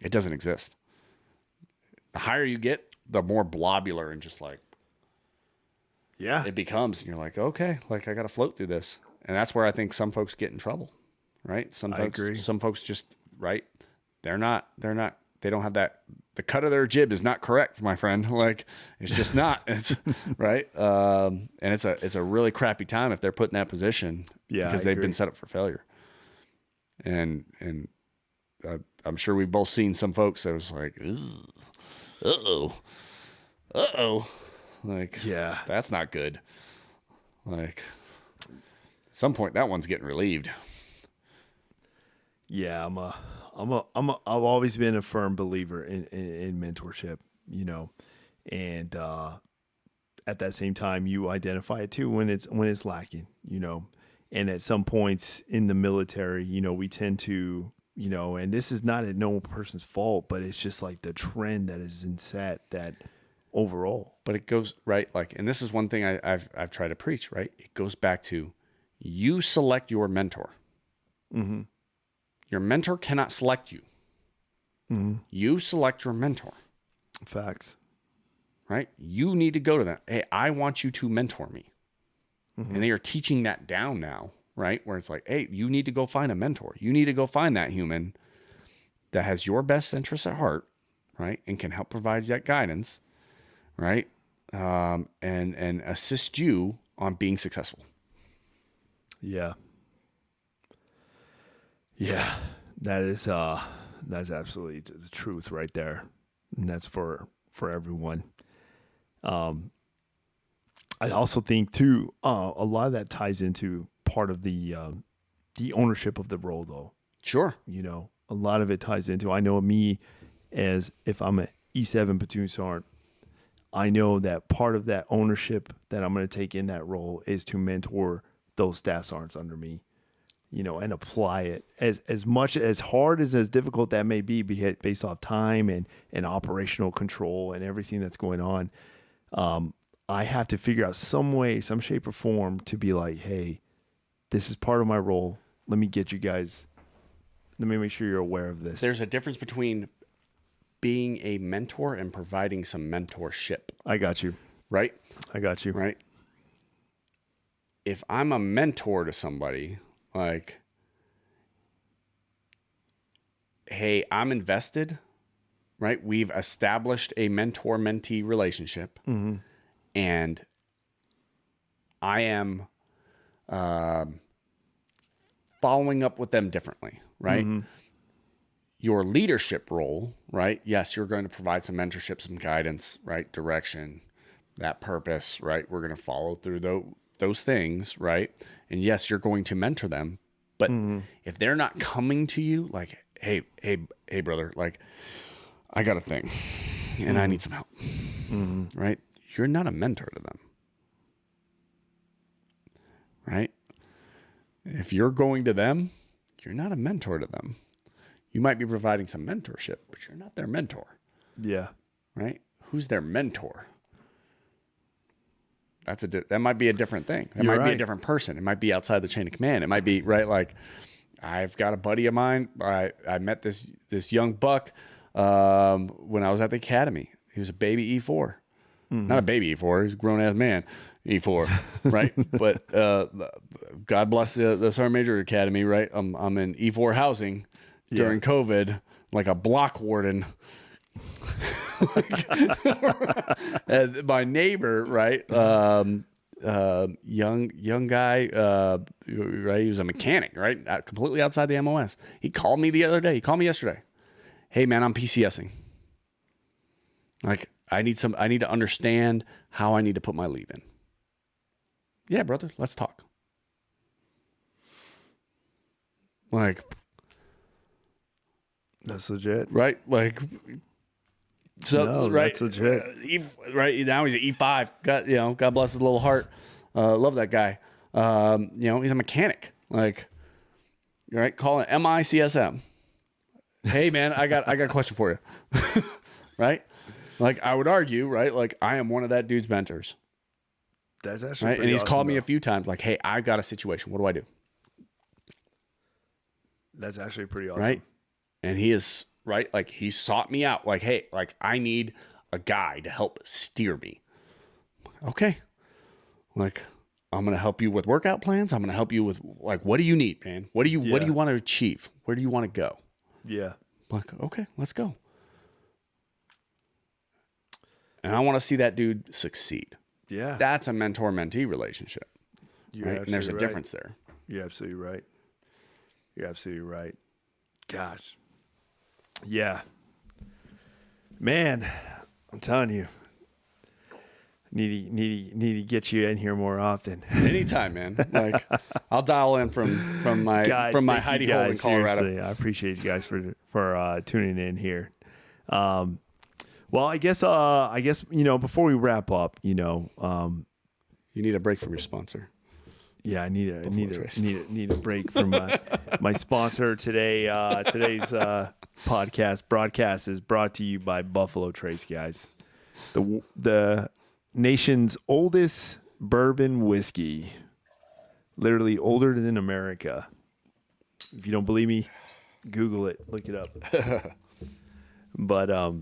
It doesn't exist. The higher you get, the more blobular and just like, it becomes. And you're like, okay, like, I got to float through this. And that's where I think some folks get in trouble, right? I agree. Some folks just, right? They don't have that. The cut of their jib is not correct, my friend. Like, it's just not. It's right. And it's a really crappy time if they're put in that position because they've been set up for failure. And I'm sure we've both seen some folks that was like, uh-oh. Like, yeah, that's not good. Like, at some point that one's getting relieved. Yeah, I've always been a firm believer in mentorship, you know, and at that same time, you identify it too when it's lacking, you know, and at some points in the military, you know, we tend to, you know, and this is not no person's fault, but it's just like the trend that is in set that overall. But it goes right, like, and this is one thing I've tried to preach, right? It goes back to you select your mentor. Mm-hmm. Your mentor cannot select you. Mm-hmm. You select your mentor. Facts. Right? You need to go to them. Hey, I want you to mentor me. Mm-hmm. And they are teaching that down now, right? Where it's like, hey, you need to go find a mentor. You need to go find that human that has your best interests at heart, right? And can help provide that guidance, right? And assist you on being successful. Yeah. Yeah, that's absolutely the truth right there, and that's for everyone. I also think too, a lot of that ties into part of the ownership of the role, though. Sure, you know, a lot of it ties into. I know me as if I'm an E7 platoon sergeant, I know that part of that ownership that I'm going to take in that role is to mentor those staff sergeants under me. You know, and apply it as much as hard as difficult that may be based off time and operational control and everything that's going on. I have to figure out some way, some shape or form to be like, hey, this is part of my role. Let me get you guys. Let me make sure you're aware of this. There's a difference between being a mentor and providing some mentorship. I got you. Right? I got you. Right? If I'm a mentor to somebody, like, hey, I'm invested, right? We've established a mentor-mentee relationship, mm-hmm. and I am following up with them differently, right? Mm-hmm. Your leadership role, right? Yes, you're going to provide some mentorship, some guidance, right? Direction, that purpose, right? We're going to follow through those things, right? And yes, you're going to mentor them, but if they're not coming to you like, hey, brother, like, I got a thing and I need some help, right? You're not a mentor to them, right? If you're going to them, you're not a mentor to them. You might be providing some mentorship, but you're not their mentor. Yeah. Right? Who's their mentor? That might be a different thing. That might be a different person. It might be outside the chain of command. It might be, right, like, I've got a buddy of mine. I met this young buck when I was at the academy. He was a baby E4. Not a baby E4. He's a grown-ass man E4, right? But God bless the Sergeant Major Academy, right? I'm in E4 housing during COVID, like a block warden. And my neighbor, right, young guy, right, he was a mechanic, right, completely outside the MOS. He called me the other day. He called me yesterday. Hey man, I'm PCSing. Like, I need to understand how I need to put my leave in. Yeah, brother, let's talk. Like, that's legit, right? Like, so no, right, that's legit. Right now he's an E5. God bless his little heart. Love that guy. He's a mechanic. Like, right, call it MICSM. Hey man, I got a question for you. Right? Like, I would argue, right? Like, I am one of that dude's mentors. That's actually right. And he's awesome, called me though. a few times, like, hey, I got a situation. What do I do? That's actually pretty awesome. Right. And he is, right, like, he sought me out. Like, hey, like, I need a guy to help steer me. Okay. Like, I'm going to help you with workout plans. I'm going to help you with, like, what do you need, man? What do you want to achieve? Where do you want to go? Yeah. Like, okay, let's go. And I want to see that dude succeed. Yeah. That's a mentor-mentee relationship. Right? And there's a difference there. You're absolutely right. You're absolutely right. Gosh. Yeah. Man, I'm telling you. Need to get you in here more often. Anytime, man. Like, I'll dial in from my guys, hidey hole in Colorado. Seriously, I appreciate you guys for tuning in here. Well, I guess before we wrap up, you need a break from your sponsor. Yeah, I need a break from my sponsor today. Today's broadcast is brought to you by Buffalo Trace, guys. The nation's oldest bourbon whiskey, literally older than America. If you don't believe me, Google it, look it up. But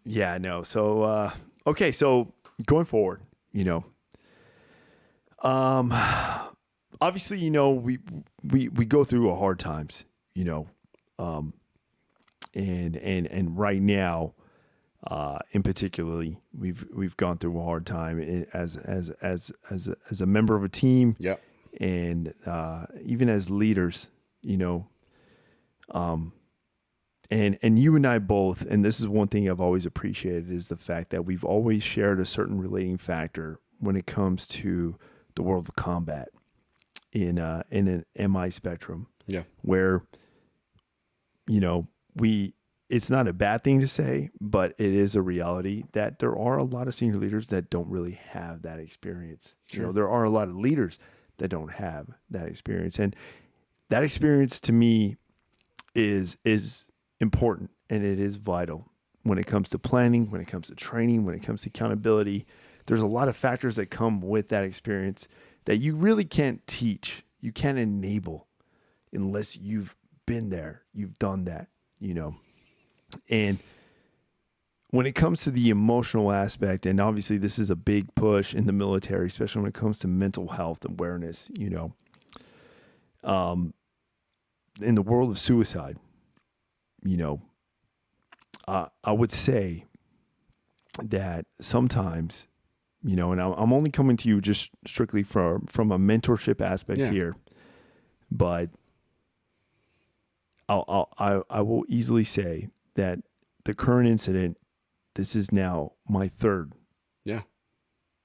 yeah, no. So okay, so going forward, obviously, we go through hard times, and right now, in particularly, we've gone through a hard time as a member of a team. Yep. And even as leaders, and you and I both, and this is one thing I've always appreciated, is the fact that we've always shared a certain relating factor when it comes to the world of combat in an MI spectrum. Yeah. Where, it's not a bad thing to say, but it is a reality that there are a lot of senior leaders that don't really have that experience. Sure. There are a lot of leaders that don't have that experience. And that experience to me is important, and it is vital when it comes to planning, when it comes to training, when it comes to accountability. There's a lot of factors that come with that experience that you really can't teach. You can't enable unless you've been there, you've done that, And when it comes to the emotional aspect, and obviously this is a big push in the military, especially when it comes to mental health awareness, in the world of suicide, I would say that sometimes, and I'm only coming to you just strictly from a mentorship aspect here, but I will easily say that the current incident, this is now my third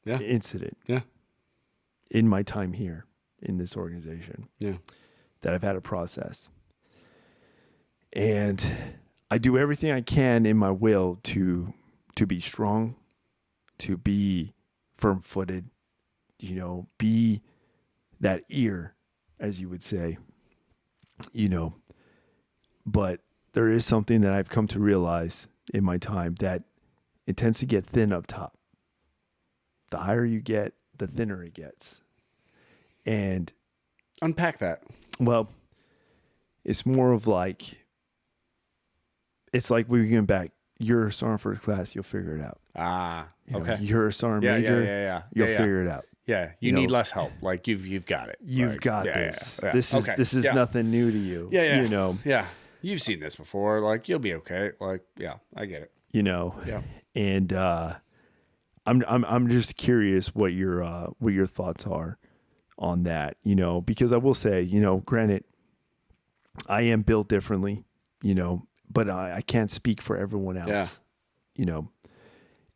incident Yeah. in my time here in this organization Yeah. that I've had to process. And I do everything I can in my will to be strong, to be firm-footed, be that ear, as you would say, but there is something that I've come to realize in my time that it tends to get thin up top. The higher you get, the thinner it gets. And Unpack that. well, it's more of like, it's like we get back. You're a sergeant first class, you'll figure it out. Okay. You're a sergeant major, you'll figure it out. Yeah, you need less help. Like you've got it. You've got this. This is nothing new to you. Yeah. You've seen this before. Like you'll be okay. Like I get it. Yeah. And I'm just curious what your thoughts are on that. Because I will say, granted, I am built differently. But I can't speak for everyone else.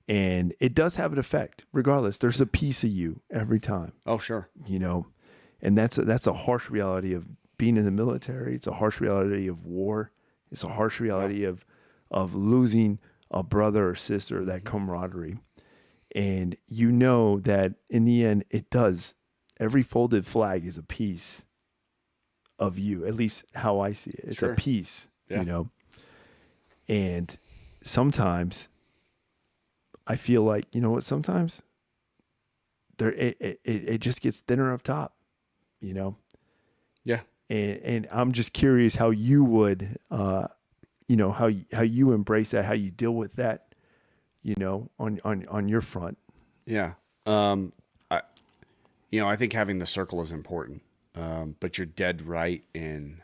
And it does have an effect. Regardless, there's a piece of you every time. Oh, sure. And that's a harsh reality of being in the military. It's a harsh reality of war. It's a harsh reality of losing a brother or sister, that camaraderie. And that in the end, it does. Every folded flag is a piece of you, at least how I see it. It's a piece, And sometimes I feel like, sometimes it just gets thinner up top, Yeah. And I'm just curious how you would, how you embrace that, how you deal with that, on your front. Yeah. I think having the circle is important. But you're dead right in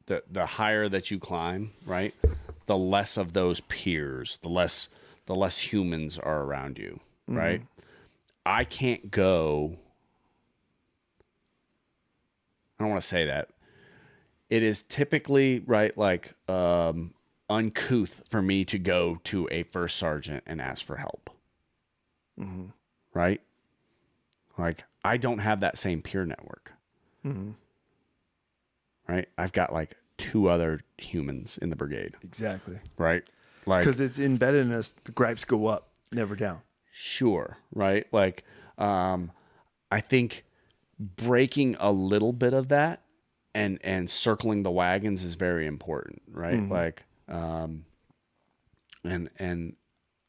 the higher that you climb, right? The less of those peers, the less humans are around you, right? I can't go. I don't want to say that. It is typically, right, like uncouth for me to go to a first sergeant and ask for help. Right? Like, I don't have that same peer network. Right? I've got like 2 other humans in the brigade. Exactly. Right? Like, because it's embedded in us, the gripes go up, never down. Sure. Right? Like, I think breaking a little bit of that and circling the wagons is very important, right? Like, and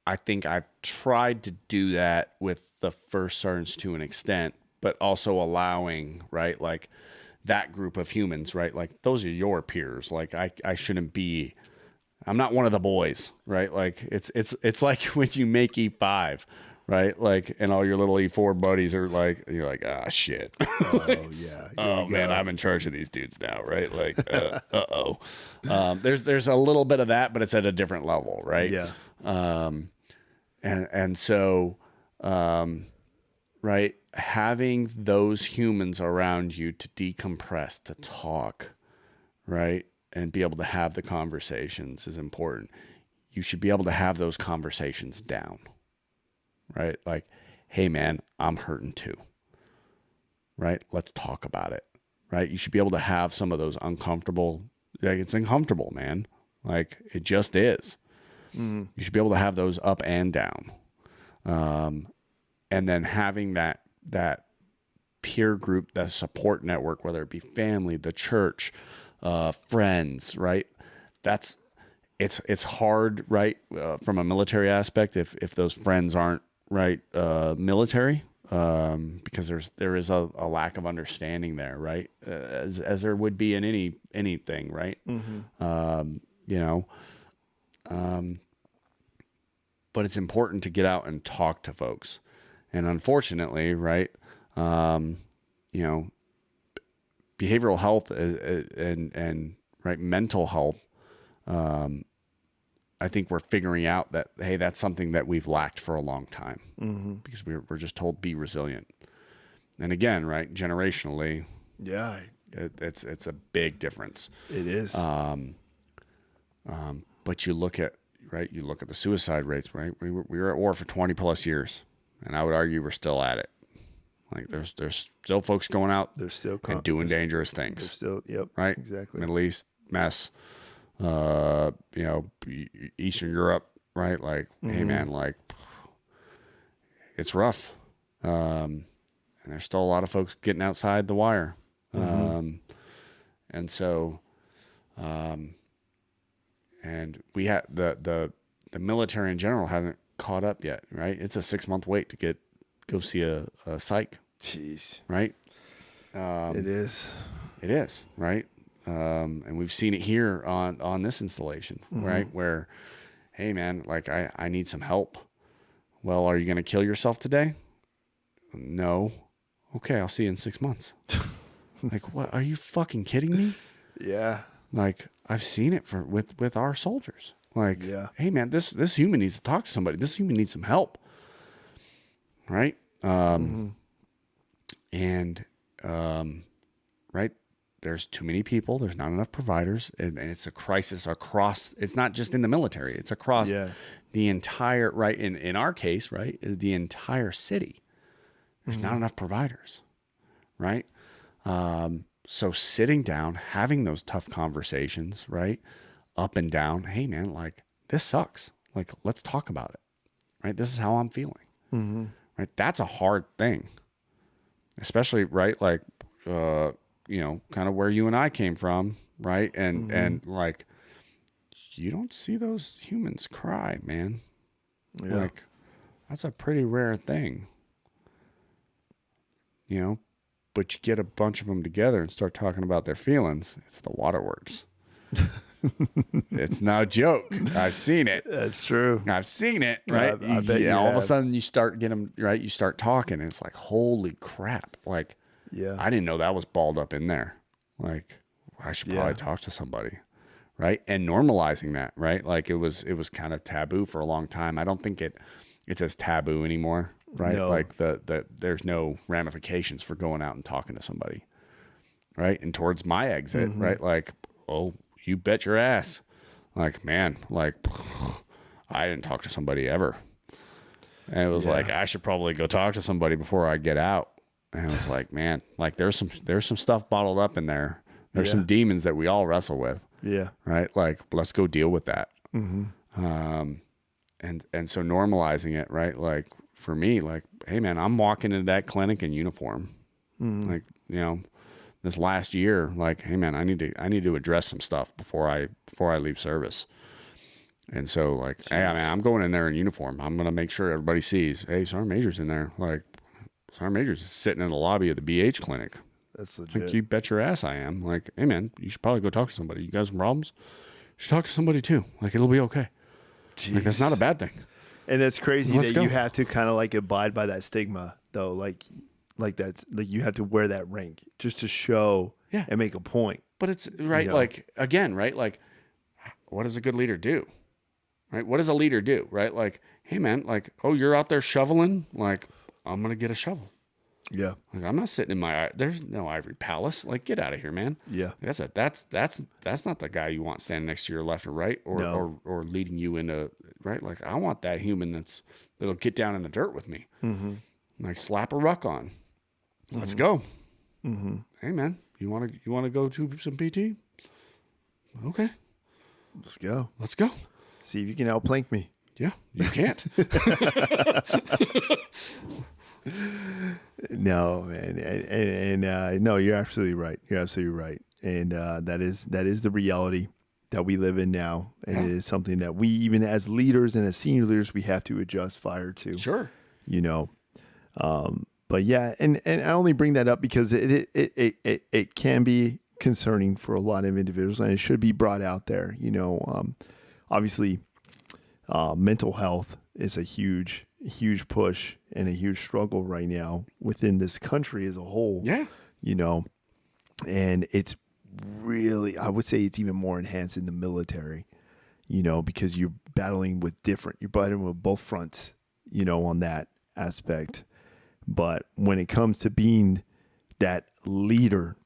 I think I've tried to do that with the first sergeants to an extent, but also allowing, right, like that group of humans, right? Like those are your peers. Like I shouldn't be, I'm not one of the boys, right? Like it's like when you make E5, right? Like, and all your little E4 buddies are like, you're like, ah, shit. Oh yeah. Oh man, I'm in charge of these dudes now, right? Like, there's a little bit of that, but it's at a different level, right? Yeah. And so, right, having those humans around you to decompress, to talk, right, and be able to have the conversations is important. You should be able to have those conversations down, right? Like, hey man, I'm hurting too, right? Let's talk about it, right? You should be able to have some of those uncomfortable, like it's uncomfortable, man. Like it just is. You should be able to have those up and down. And then having that peer group, that support network, whether it be family, the church, friends, right? It's hard, right? From a military aspect, if those friends aren't right, military, because there is a lack of understanding there, right? As there would be in anything, right? But it's important to get out and talk to folks. And unfortunately, right, behavioral health and right, mental health, I think we're figuring out that, hey, that's something that we've lacked for a long time because we're just told be resilient. And again, right, generationally, Yeah. it's a big difference. It is. But you look at the suicide rates, right? We were at war for 20 plus years, And I would argue we're still at it. Like there's still folks going out They're still and doing dangerous They're things. still, yep, Right? exactly. Middle East mess. Eastern Europe, right? Like, hey man, like it's rough. And there's still a lot of folks getting outside the wire. And so, and we had the military in general hasn't caught up yet, right? It's a 6-month wait to go see a psych, Jeez, right? it is. It is, right? And we've seen it here on this installation, right? Where, hey man, like I need some help. Well, are you going to kill yourself today? No. Okay, I'll see you in 6 months. Like, what? Are you fucking kidding me? Yeah. Like, I've seen it with our soldiers. Like, Yeah. hey man, this human needs to talk to somebody. This human needs some help. Right? And right, there's too many people. There's not enough providers, and it's a crisis across. It's not just in the military. It's across the entire, right, in our case, right, the entire city. There's not enough providers, right? So sitting down, having those tough conversations, right, up and down. Hey man, like this sucks. Like let's talk about it, right? This is how I'm feeling, right? That's a hard thing, especially right, like kind of where you and I came from, right? And like you don't see those humans cry, man. Yeah. Like that's a pretty rare thing. But you get a bunch of them together and start talking about their feelings. It's the waterworks. It's no joke. I've seen it. That's true. I've seen it, right? I bet you all of a have. sudden you start getting them, right? You start talking and it's like, holy crap. Like, Yeah. I didn't know that was balled up in there. Like, I should probably talk to somebody. Right. And normalizing that, right? Like it was kind of taboo for a long time. I don't think it's as taboo anymore. Right. No. Like there's no ramifications for going out and talking to somebody. Right. And towards my exit, right. Like, oh, you bet your ass. Like, man, like I didn't talk to somebody ever. And it was like, I should probably go talk to somebody before I get out. And I was like, man, like there's some stuff bottled up in there. There's some demons that we all wrestle with. Yeah. Right. Like, let's go deal with that. And so normalizing it, right? Like for me, like, hey man, I'm walking into that clinic in uniform. Like, this last year, like, hey man, I need to address some stuff before I leave service. And so like, hey man, I'm going in there in uniform. I'm going to make sure everybody sees, hey, Sergeant Major's in there. Like Sergeant Major's is sitting in the lobby of the BH clinic. That's legit. Like, you bet your ass I am. Like, hey man, you should probably go talk to somebody. You got some problems? You should talk to somebody too. Like, it'll be okay. Jeez. Like, that's not a bad thing. And it's crazy Let's that go. you have to kind of like abide by that stigma, though. Like that's like you have to wear that rank just to show and make a point. But it's right. Like, again, right. Like, what does a good leader do? Right. What does a leader do? Right. Like, hey man, like, oh, you're out there shoveling. Like, I'm going to get a shovel. Yeah. Like, I'm not sitting in there's no ivory palace. Like, get out of here, man. Yeah. That's not the guy you want standing next to your left or right or leading you into, right? Like, I want that human that'll get down in the dirt with me. Like, slap a ruck on. Let's go. Hey man, you want to go to some PT? Okay. Let's go. Let's go. See if you can outplank me. Yeah, you can't. No, man, and no, you're absolutely right. You're absolutely right, and that is the reality that we live in now, and it is something that we, even as leaders and as senior leaders, we have to adjust fire to. Sure. But yeah, and I only bring that up because it can be concerning for a lot of individuals, and it should be brought out there. Obviously, mental health is a huge push and a huge struggle right now within this country as a whole. Yeah. And it's really, I would say it's even more enhanced in the military, because you're battling with both fronts, on that aspect. But when it comes to being that leader,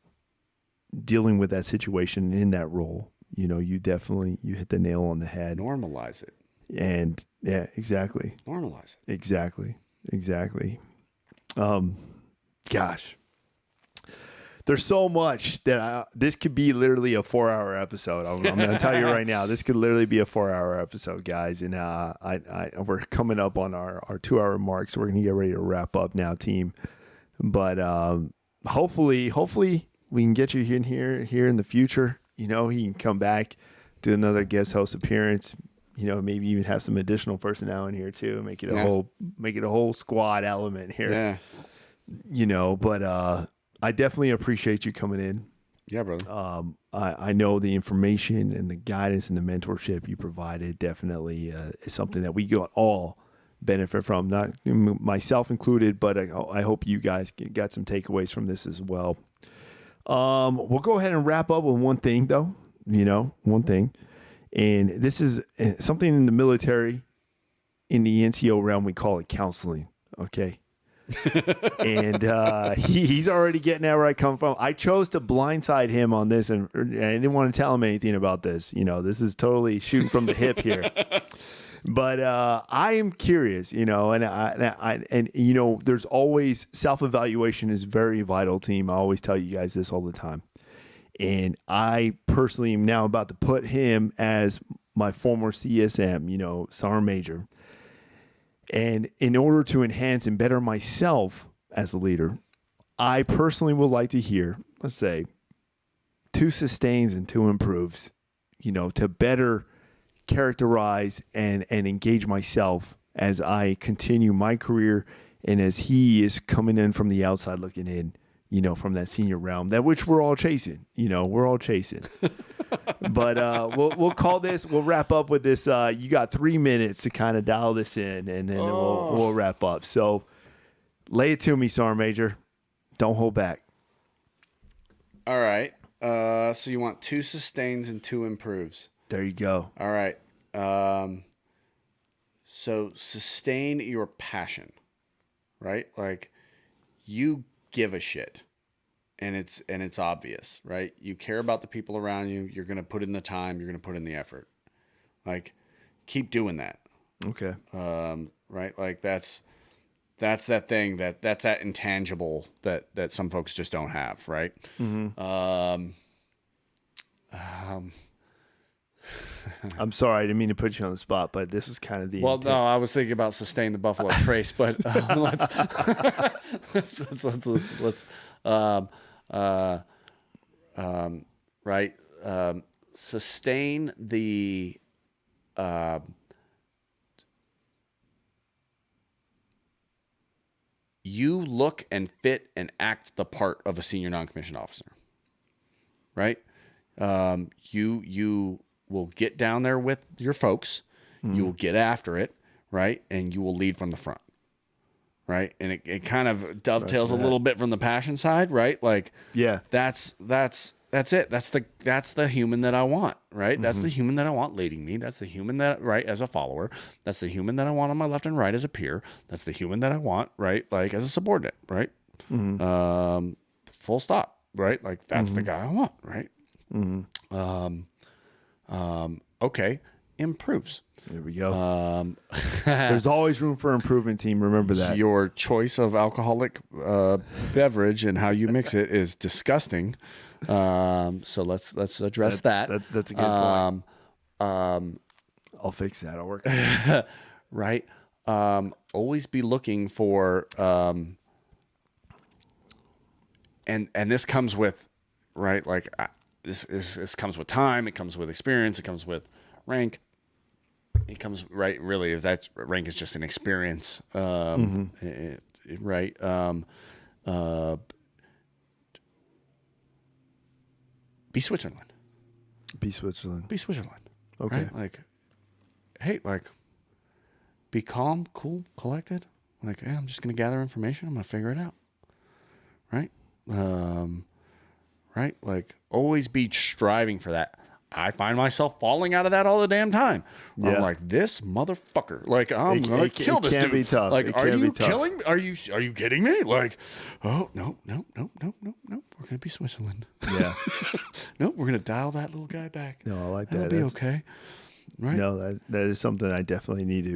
dealing with that situation in that role, you hit the nail on the head. Normalize it. And yeah, exactly. Normalize it. Exactly. Exactly. Gosh. There's so much that this could be literally a 4-hour episode. I'm going to tell you right now, this could literally be a 4-hour episode, guys. And we're coming up on our 2-hour mark, so we're going to get ready to wrap up now, team. But hopefully we can get you here in the future. You know, he can come back, do another guest host appearance. You know, maybe even have some additional personnel in here too. Make it a whole squad element here. Yeah. You know, but I definitely appreciate you coming in. Yeah, brother. I know the information and the guidance and the mentorship you provided definitely is something that we all benefit from, not myself included, but I hope you guys got some takeaways from this as well. We'll go ahead and wrap up with one thing, though. You know, one thing. And this is something in the military, in the NCO realm, we call it counseling. Okay. And he's already getting at where I come from. I chose to blindside him on this, and I didn't want to tell him anything about this. You know, this is totally shooting from the hip here. But I am curious, you know, and you know, there's always self-evaluation is very vital, team. I always tell you guys this all the time. And I personally am now about to put him as my former CSM, you know, Sergeant Major. And in order to enhance and better myself as a leader, I personally would like to hear, let's say, 2 sustains and 2 improves, you know, to better characterize and engage myself as I continue my career and as he is coming in from the outside looking in, you know, from that senior realm, that which we're all chasing, you know, we're all chasing. But we'll call this, we'll wrap up with this. You got 3 minutes to kind of dial this in, and then we'll wrap up. So lay it to me, Sergeant Major. Don't hold back. All right. So you want 2 sustains and 2 improves. There you go. All right. So sustain your passion, right? Like, you give a shit. And it's obvious, right? You care about the people around you. You're going to put in the time. You're going to put in the effort. Like, keep doing that. Okay. Right? Like, that's that thing that's that intangible that some folks just don't have, right? Mm-hmm. I'm sorry, I didn't mean to put you on the spot, but this was kind of the Well, no, I was thinking about sustain the Buffalo Trace, but let's right, sustain the you look and fit and act the part of a senior non-commissioned officer, right? You will get down there with your folks, you will get after it, right? And you will lead from the front, right? And it kind of dovetails a little bit from the passion side, right? Like, yeah, that's it. That's the human that I want, right? Mm-hmm. That's the human that I want leading me. That's the human that, right, as a follower. That's the human that I want on my left and right as a peer. That's the human that I want, right, like as a subordinate, right? Mm-hmm. Full stop, right? Like, that's the guy I want, right? Mm-hmm. Okay, improves. There we go. There's always room for improvement, team. Remember that. Your choice of alcoholic beverage and how you mix it is disgusting. So let's address that. That's a good point. I'll fix that. I'll work. Right. Always be looking for, and this comes with, right, like. This comes with time. It comes with experience. It comes with rank. It comes right. Really, that rank is just an experience, right? Be Switzerland. Be Switzerland. Be Switzerland. Okay. Right? Like, hey, like, be calm, cool, collected. Like, hey, I'm just gonna gather information. I'm gonna figure it out. Right. Right? Like, always be striving for that. I find myself falling out of that all the damn time. Yeah. I'm like, this motherfucker. Like, I'm gonna kill this dude. It can be tough. Like, are you killing? Are you kidding me? Like, oh no. We're gonna be Switzerland. Yeah. No, we're gonna dial that little guy back. No, I like that. That'll be okay. Right? No, that is something I definitely need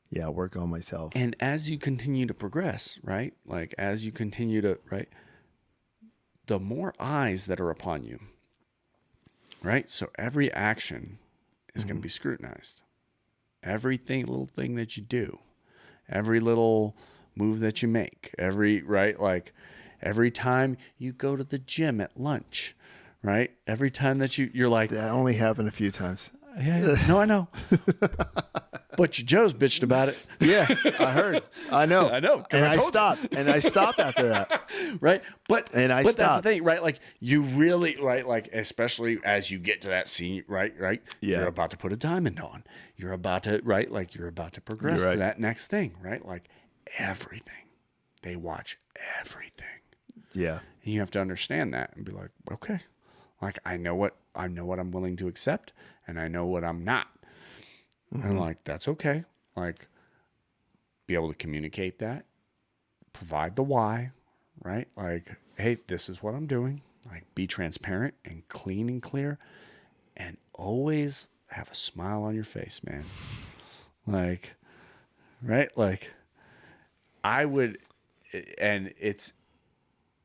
Yeah, work on myself. And as you continue to progress, right? Like as you continue to, right? The more eyes that are upon you, right? So every action is going to be scrutinized. Everything, little thing that you do, every little move that you make, right? Like every time you go to the gym at lunch, right? Every time that you're like, That only happened a few times. yeah, no, I know. But Joe's bitched about it. Yeah, I heard. I know. I know. 'Cause And I told you. stopped. And I stopped after that. Right. But that's the stopped. thing, right? Like you really, right? Like, especially as you get to that scene, right? Yeah. You're about to put a diamond on. You're about to, right? Like you're about to progress You're right. to that next thing, right? Like everything. They watch everything. Yeah. And you have to understand that and be like, okay, like I know what I'm willing to accept and I know what I'm not. And like, that's okay. Like be able to communicate that, provide the why, right? Like, hey, this is what I'm doing. Like be transparent and clean and clear and always have a smile on your face, man. Like, right? Like I would, and it's,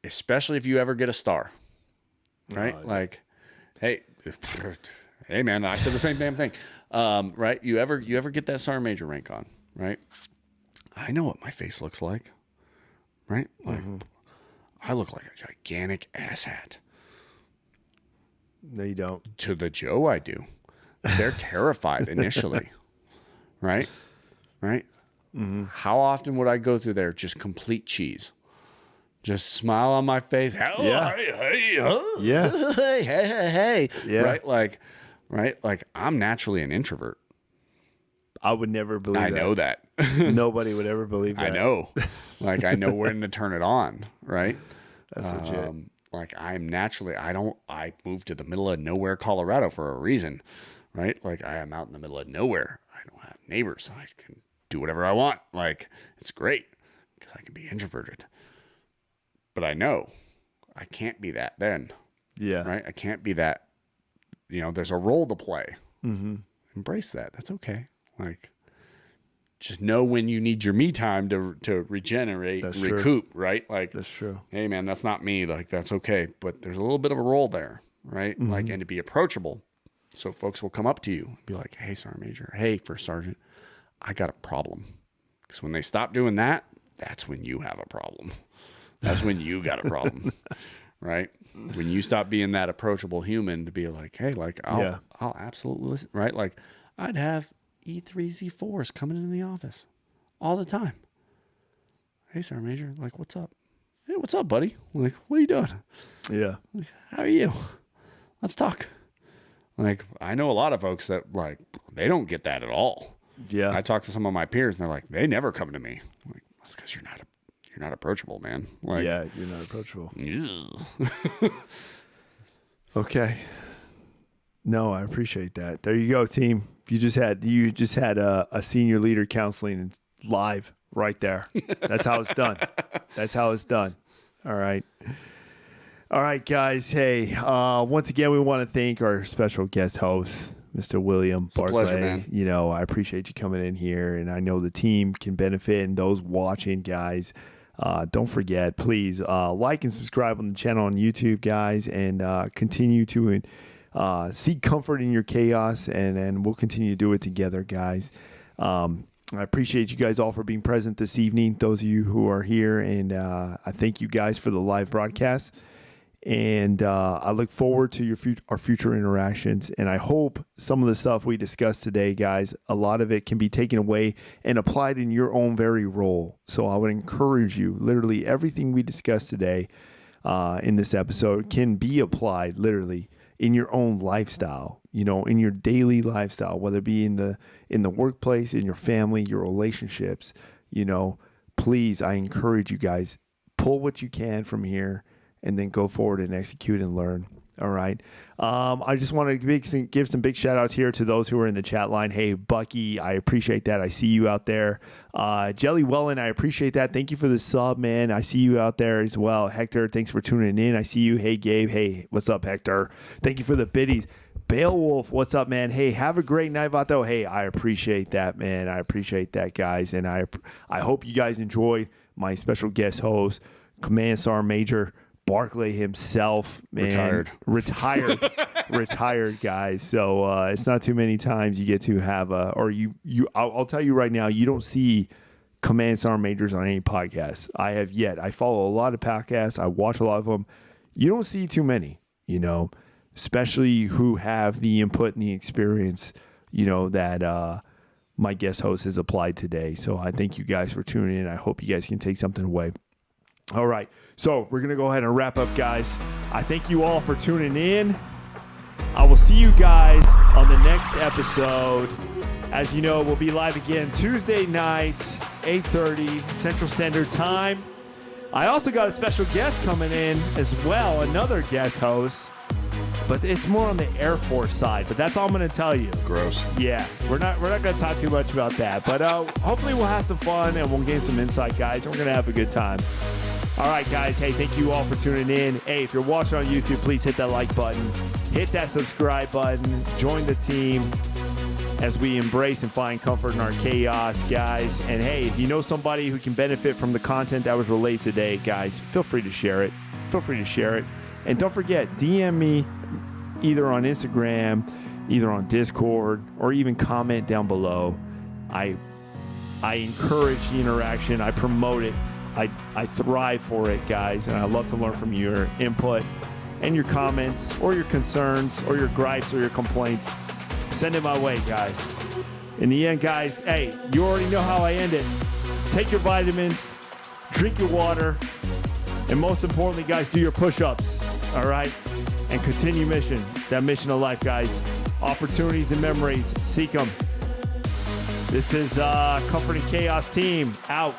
especially if you ever get a star, right? Like, hey, man, I said the same damn thing. Right? You ever get that sergeant major rank on, right? I know what my face looks like, right? Like, I look like a gigantic asshat. No, you don't. To the Joe, I do. They're terrified initially, right? Right? How often would I go through there just complete cheese? Just smile on my face. Yeah. Yeah. Hey. Yeah. Right? Like I'm naturally an introvert. I would never believe I that. know that. Nobody would ever believe that. I know. Like I know when to turn it on, right? That's legit. Like I'm naturally, I moved to the middle of nowhere, Colorado for a reason, right? Like I am out in the middle of nowhere. I don't have neighbors. I can do whatever I want. Like it's great because I can be introverted. But I know I can't be that then, Yeah. right? I can't be that, there's a role to play. Embrace that. That's okay. Like just know when you need your me time to regenerate, That's recoup, right? Like That's true. hey man, that's not me. Like that's okay. But there's a little bit of a role there, right? Like, and to be approachable. So folks will come up to you and be like, hey, Sergeant Major, hey, First Sergeant, I got a problem. Because when they stop doing that, that's when you have a problem. That's when you got a problem, right? When you stop being that approachable human to be like, hey, like I'll absolutely listen, right? Like I'd have E3Z4s coming into the office all the time. Hey, Sergeant Major, like, what's up? Hey, what's up, buddy? Like, what are you doing? Yeah. Like, how are you? Let's talk. Like, I know a lot of folks that like they don't get that at all. Yeah. I talk to some of my peers and they're like, they never come to me. I'm like, that's because you're not approachable, man. Like, Yeah, you're not approachable. ugh. Okay. No, I appreciate that. There you go, team. You just had a senior leader counseling live right there. That's how it's done. That's how it's done. All right. All right, guys. Hey, once again, we want to thank our special guest host, Mr. William Barclay. Pleasure, man. I appreciate you coming in here, and I know the team can benefit, and those watching, guys, don't forget, please like and subscribe on the channel on YouTube, guys, and continue to seek comfort in your chaos, and we'll continue to do it together, guys. I appreciate you guys all for being present this evening, those of you who are here, and I thank you guys for the live broadcast. And I look forward to our future interactions. And I hope some of the stuff we discussed today, guys, a lot of it can be taken away and applied in your own very role. So I would encourage you, literally everything we discussed today in this episode can be applied literally in your own lifestyle, in your daily lifestyle, whether it be in the workplace, in your family, your relationships. Please, I encourage you guys, pull what you can from here and then go forward and execute and learn. All right. I just want to give some big shout outs here to those who are in the chat line. Hey, Bucky, I appreciate that. I see you out there. Jelly Wellen, I appreciate that. Thank you for the sub, man. I see you out there as well. Hector, thanks for tuning in. I see you. Hey, Gabe. Hey, what's up, Hector? Thank you for the biddies. Beowulf, what's up, man? Hey, have a great night, Vato. Hey, I appreciate that, man. I appreciate that, guys. And I hope you guys enjoyed my special guest host, Command Sergeant Major Barclay himself, man. Retired, guys. So it's not too many times you get to have I'll tell you right now, you don't see Command Sergeant Majors on any podcast. I have yet. I follow a lot of podcasts. I watch a lot of them. You don't see too many, especially who have the input and the experience, that my guest host has applied today. So I thank you guys for tuning in. I hope you guys can take something away. All right. So we're going to go ahead and wrap up, guys. I thank you all for tuning in. I will see you guys on the next episode. As you know, we'll be live again Tuesday nights, 8:30 Central Standard Time. I also got a special guest coming in as well, another guest host, but it's more on the Air Force side. But that's all I'm going to tell you. Gross. Yeah, we're not going to talk too much about that. But hopefully we'll have some fun and we'll gain some insight, guys. And we're going to have a good time. All right, guys. Hey, thank you all for tuning in. Hey, if you're watching on YouTube, please hit that like button, hit that subscribe button, join the team as we embrace and find comfort in our chaos, guys. And hey, if you know somebody who can benefit from the content that was relayed today, guys, feel free to share it. And don't forget, DM me either on Instagram, either on Discord, or even comment down below. I encourage the interaction. I promote it. I thrive for it, guys. And I love to learn from your input and your comments or your concerns or your gripes or your complaints. Send it my way, guys. In the end, guys, hey, you already know how I end it. Take your vitamins, drink your water, and most importantly, guys, do your push-ups, all right? And continue mission, that mission of life, guys. Opportunities and memories, seek them. This is Comfort and Chaos team, out.